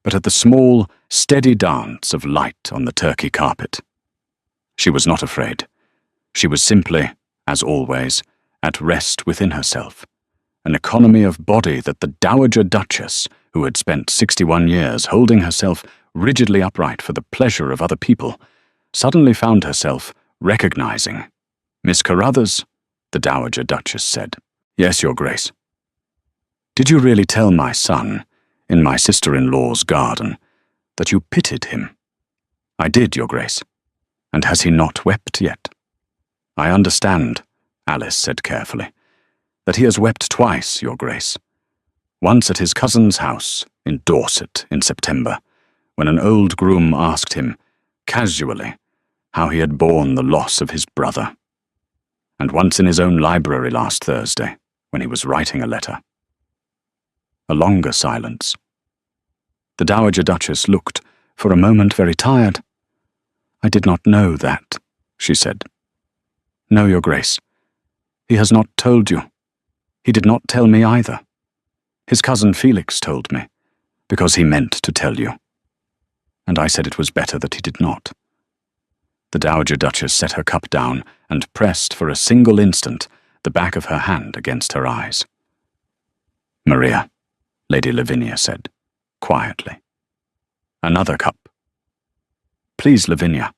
but at the small, steady dance of light on the turkey carpet. She was not afraid. She was simply, as always, at rest within herself, an economy of body that the Dowager Duchess, who had spent 61 years holding herself rigidly upright for the pleasure of other people, suddenly found herself recognizing. Miss Carruthers, the Dowager Duchess said. Yes, Your Grace. Did you really tell my son, in my sister-in-law's garden, that you pitied him? I did, Your Grace. And has he not wept yet? I understand, Alice said carefully, that he has wept twice, Your Grace. Once at his cousin's house in Dorset in September, when an old groom asked him, casually, how he had borne the loss of his brother. And once in his own library last Thursday, when he was writing a letter. A longer silence. The Dowager Duchess looked, for a moment, very tired. I did not know that, she said. No, Your Grace. He has not told you. He did not tell me either. His cousin Felix told me, because he meant to tell you. And I said it was better that he did not. The Dowager Duchess set her cup down and pressed for a single instant the back of her hand against her eyes. Maria, Lady Lavinia said, quietly. Another cup. Please, Lavinia.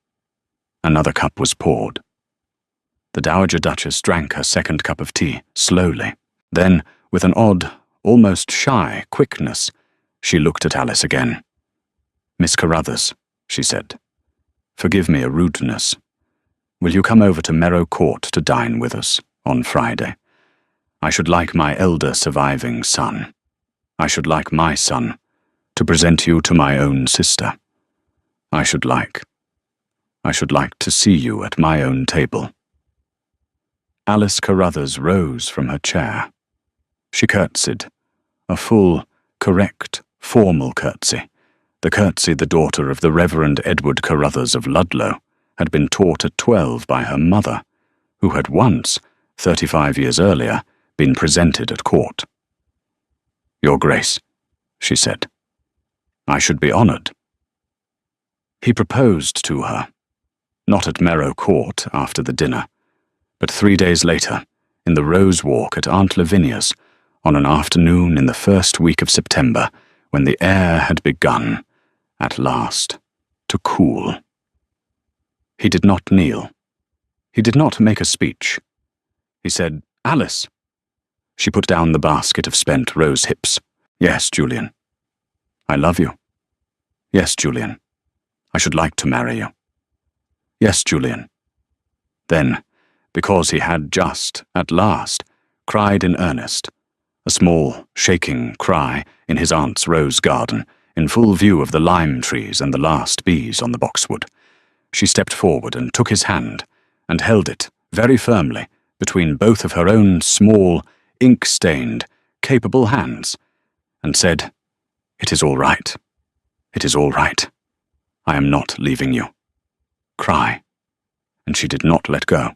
Another cup was poured. The Dowager Duchess drank her second cup of tea, slowly. Then, with an odd, almost shy quickness, she looked at Alice again. Miss Carruthers, she said, forgive me a rudeness. Will you come over to Merrow Court to dine with us on Friday? I should like my elder surviving son. I should like my son to present you to my own sister. I should like to see you at my own table. Alice Carruthers rose from her chair. She curtsied, a full, correct, formal curtsy, the curtsy the daughter of the Reverend Edward Carruthers of Ludlow had been taught at 12 by her mother, who had once, 35 years earlier, been presented at court. Your Grace, she said, I should be honored. He proposed to her, not at Merrow Court after the dinner, but 3 days later, in the Rose Walk at Aunt Lavinia's, on an afternoon in the first week of September, when the air had begun, at last, to cool. He did not kneel. He did not make a speech. He said, Alice. She put down the basket of spent rose hips. Yes, Julian. I love you. Yes, Julian. I should like to marry you. Yes, Julian. Then, because he had just, at last, cried in earnest, a small, shaking cry in his aunt's rose garden, in full view of the lime trees and the last bees on the boxwood, she stepped forward and took his hand, and held it, very firmly, between both of her own small, ink-stained, capable hands, and said, It is all right. It is all right. I am not leaving you. Cry. And she did not let go.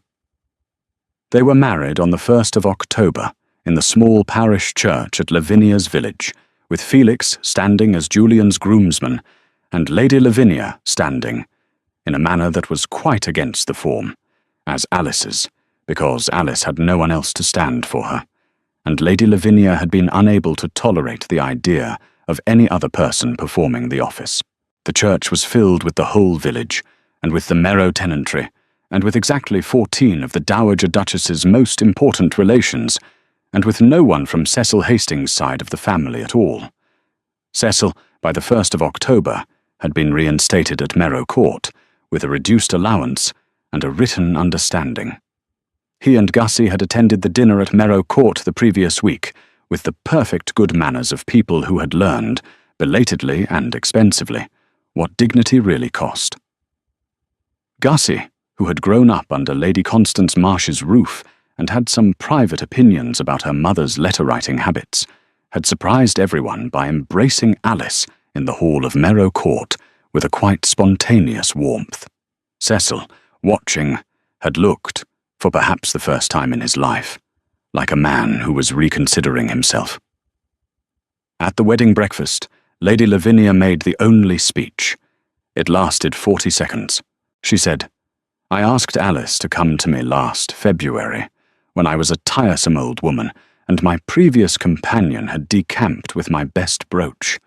They were married on the 1st of October, in the small parish church at Lavinia's village, with Felix standing as Julian's groomsman, and Lady Lavinia standing, in a manner that was quite against the form, as Alice's, because Alice had no one else to stand for her, and Lady Lavinia had been unable to tolerate the idea of any other person performing the office. The church was filled with the whole village, and with the Merrow tenantry, and with exactly 14 of the Dowager Duchess's most important relations, and with no one from Cecil Hastings' side of the family at all. Cecil, by the 1st of October, had been reinstated at Merrow Court, with a reduced allowance and a written understanding. He and Gussie had attended the dinner at Merrow Court the previous week, with the perfect good manners of people who had learned, belatedly and expensively, what dignity really cost. Gussie, who had grown up under Lady Constance Marsh's roof and had some private opinions about her mother's letter-writing habits, had surprised everyone by embracing Alice in the hall of Merrow Court with a quite spontaneous warmth. Cecil, watching, had looked, for perhaps the first time in his life, like a man who was reconsidering himself. At the wedding breakfast, Lady Lavinia made the only speech. It lasted 40 seconds. She said, "I asked Alice to come to me last February, when I was a tiresome old woman, and my previous companion had decamped with my best brooch.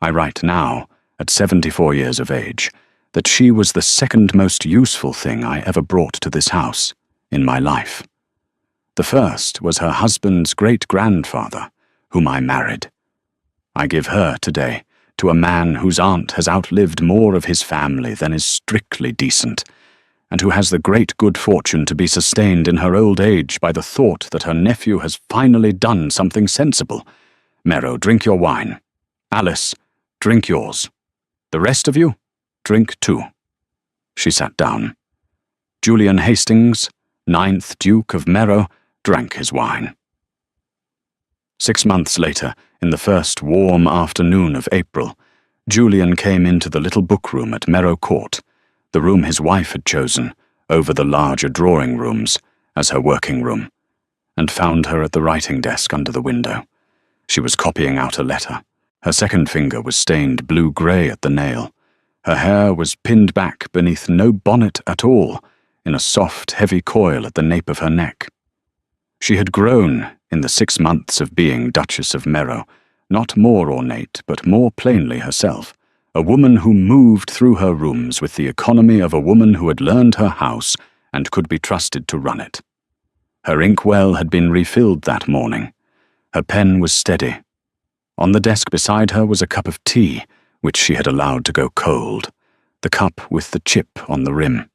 I write now, at 74 years of age, that she was the second most useful thing I ever brought to this house in my life. The first was her husband's great-grandfather, whom I married. I give her today to a man whose aunt has outlived more of his family than is strictly decent, and who has the great good fortune to be sustained in her old age by the thought that her nephew has finally done something sensible. Merrow, drink your wine. Alice, drink yours. The rest of you, drink too." She sat down. Julian Hastings, 9th Duke of Merrow, drank his wine. 6 months later, in the first warm afternoon of April, Julian came into the little book-room at Merrow Court, the room his wife had chosen, over the larger drawing rooms, as her working room, and found her at the writing desk under the window. She was copying out a letter. Her second finger was stained blue-grey at the nail. Her hair was pinned back beneath no bonnet at all, in a soft, heavy coil at the nape of her neck. She had grown, in the 6 months of being Duchess of Merrow, not more ornate, but more plainly herself, a woman who moved through her rooms with the economy of a woman who had learned her house and could be trusted to run it. Her inkwell had been refilled that morning. Her pen was steady. On the desk beside her was a cup of tea, which she had allowed to go cold, the cup with the chip on the rim.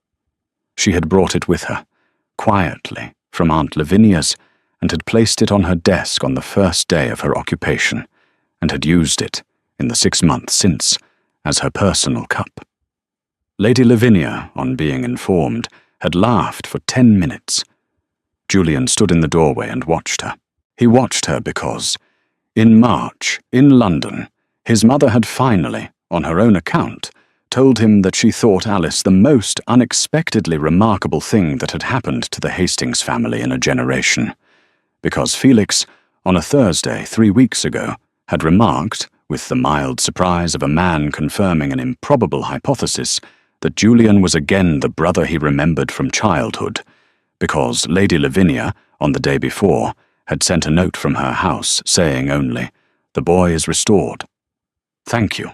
She had brought it with her, quietly, from Aunt Lavinia's, and had placed it on her desk on the first day of her occupation, and had used it, in the 6 months since, as her personal cup. Lady Lavinia, on being informed, had laughed for 10 minutes. Julian stood in the doorway and watched her. He watched her because, in March, in London, his mother had finally, on her own account, told him that she thought Alice the most unexpectedly remarkable thing that had happened to the Hastings family in a generation, because Felix, on a Thursday 3 weeks ago, had remarked, with the mild surprise of a man confirming an improbable hypothesis, that Julian was again the brother he remembered from childhood, because Lady Lavinia, on the day before, had sent a note from her house saying only, "The boy is restored." Thank you.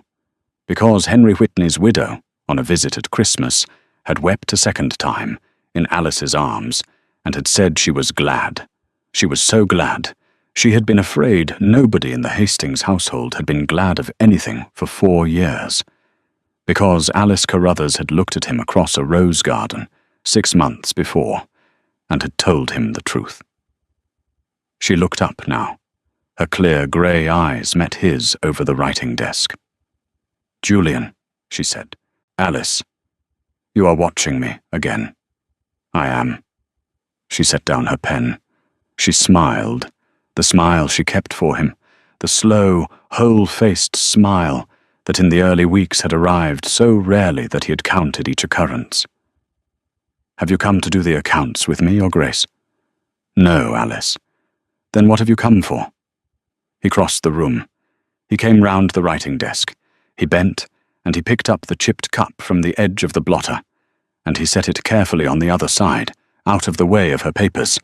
Because Henry Whitney's widow, on a visit at Christmas, had wept a second time, in Alice's arms, and had said she was glad. She was so glad. She had been afraid nobody in the Hastings household had been glad of anything for 4 years. Because Alice Carruthers had looked at him across a rose garden 6 months before, and had told him the truth. She looked up now. Her clear grey eyes met his over the writing desk. "Julian," she said. "Alice, you are watching me again." "I am." She set down her pen. She smiled, the smile she kept for him, the slow, whole-faced smile that in the early weeks had arrived so rarely that he had counted each occurrence. "Have you come to do the accounts with me, Your Grace?" "No, Alice." "Then what have you come for?" He crossed the room. He came round the writing desk. He bent, and he picked up the chipped cup from the edge of the blotter, and he set it carefully on the other side, out of the way of her papers.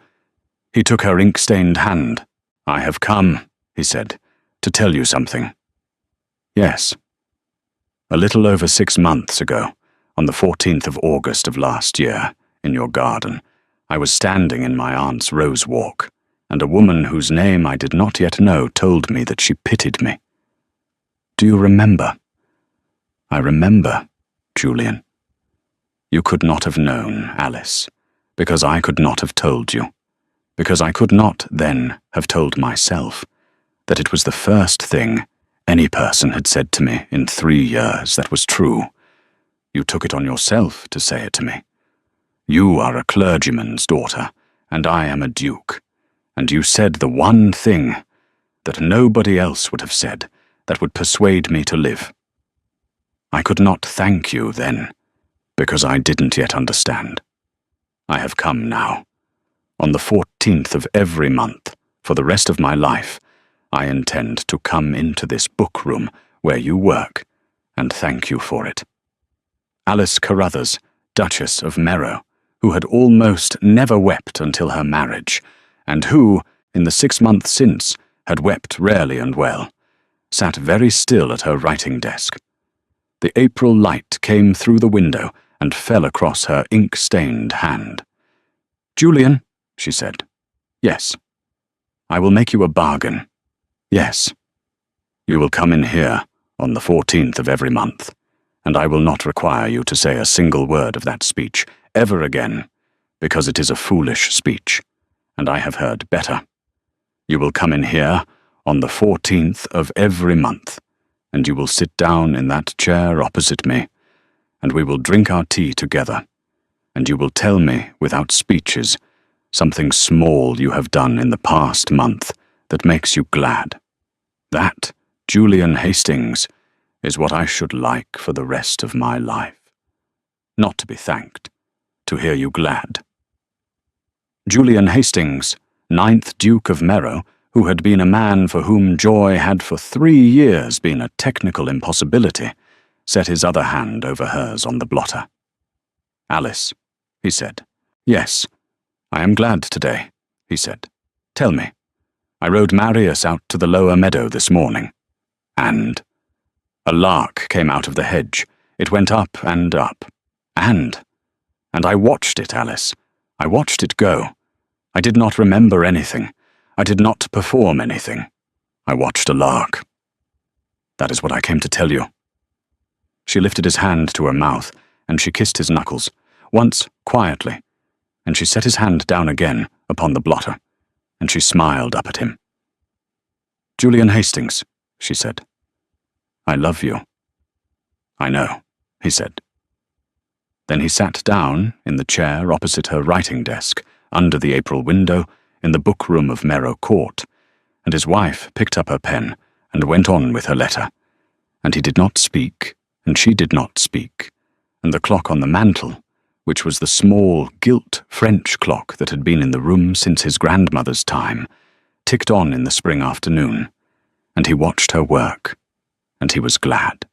He took her ink-stained hand. "I have come," he said, "to tell you something." "Yes." "A little over 6 months ago, on the 14th of August of last year, in your garden, I was standing in my aunt's rose walk, and a woman whose name I did not yet know told me that she pitied me. Do you remember?" "I remember, Julian." "You could not have known, Alice, because I could not have told you, because I could not then have told myself that it was the first thing any person had said to me in 3 years that was true. You took it on yourself to say it to me. You are a clergyman's daughter, and I am a duke, and you said the one thing that nobody else would have said that would persuade me to live. I could not thank you then, because I didn't yet understand. I have come now. On the 14th of every month, for the rest of my life, I intend to come into this book room where you work, and thank you for it. Alice Carruthers, Duchess of Merrow, who had almost never wept until her marriage, and who, in the 6 months since, had wept rarely and well, sat very still at her writing desk. The April light came through the window and fell across her ink-stained hand. "Julian," she said. "Yes." "I will make you a bargain." "Yes." "You will come in here on the 14th of every month, and I will not require you to say a single word of that speech ever again, because it is a foolish speech, and I have heard better. You will come in here on the 14th of every month, and you will sit down in that chair opposite me, and we will drink our tea together, and you will tell me, without speeches, something small you have done in the past month that makes you glad. That, Julian Hastings, is what I should like for the rest of my life. Not to be thanked, to hear you glad." Julian Hastings, 9th Duke of Merrow, who had been a man for whom joy had for 3 years been a technical impossibility, set his other hand over hers on the blotter. "Alice," he said. "Yes, I am glad today," he said. "Tell me. I rode Marius out to the lower meadow this morning, and a lark came out of the hedge. It went up and up, and I watched it, Alice. I watched it go. I did not remember anything. I did not perform anything. I watched a lark. That is what I came to tell you." She lifted his hand to her mouth, and she kissed his knuckles, once quietly, and she set his hand down again upon the blotter, and she smiled up at him. "Julian Hastings," she said, "I love you." "I know," he said. Then he sat down in the chair opposite her writing desk, under the April window, in the book room of Merrow Court, and his wife picked up her pen and went on with her letter, and he did not speak, and she did not speak, and the clock on the mantel, which was the small gilt French clock that had been in the room since his grandmother's time, ticked on in the spring afternoon, and he watched her work, and he was glad.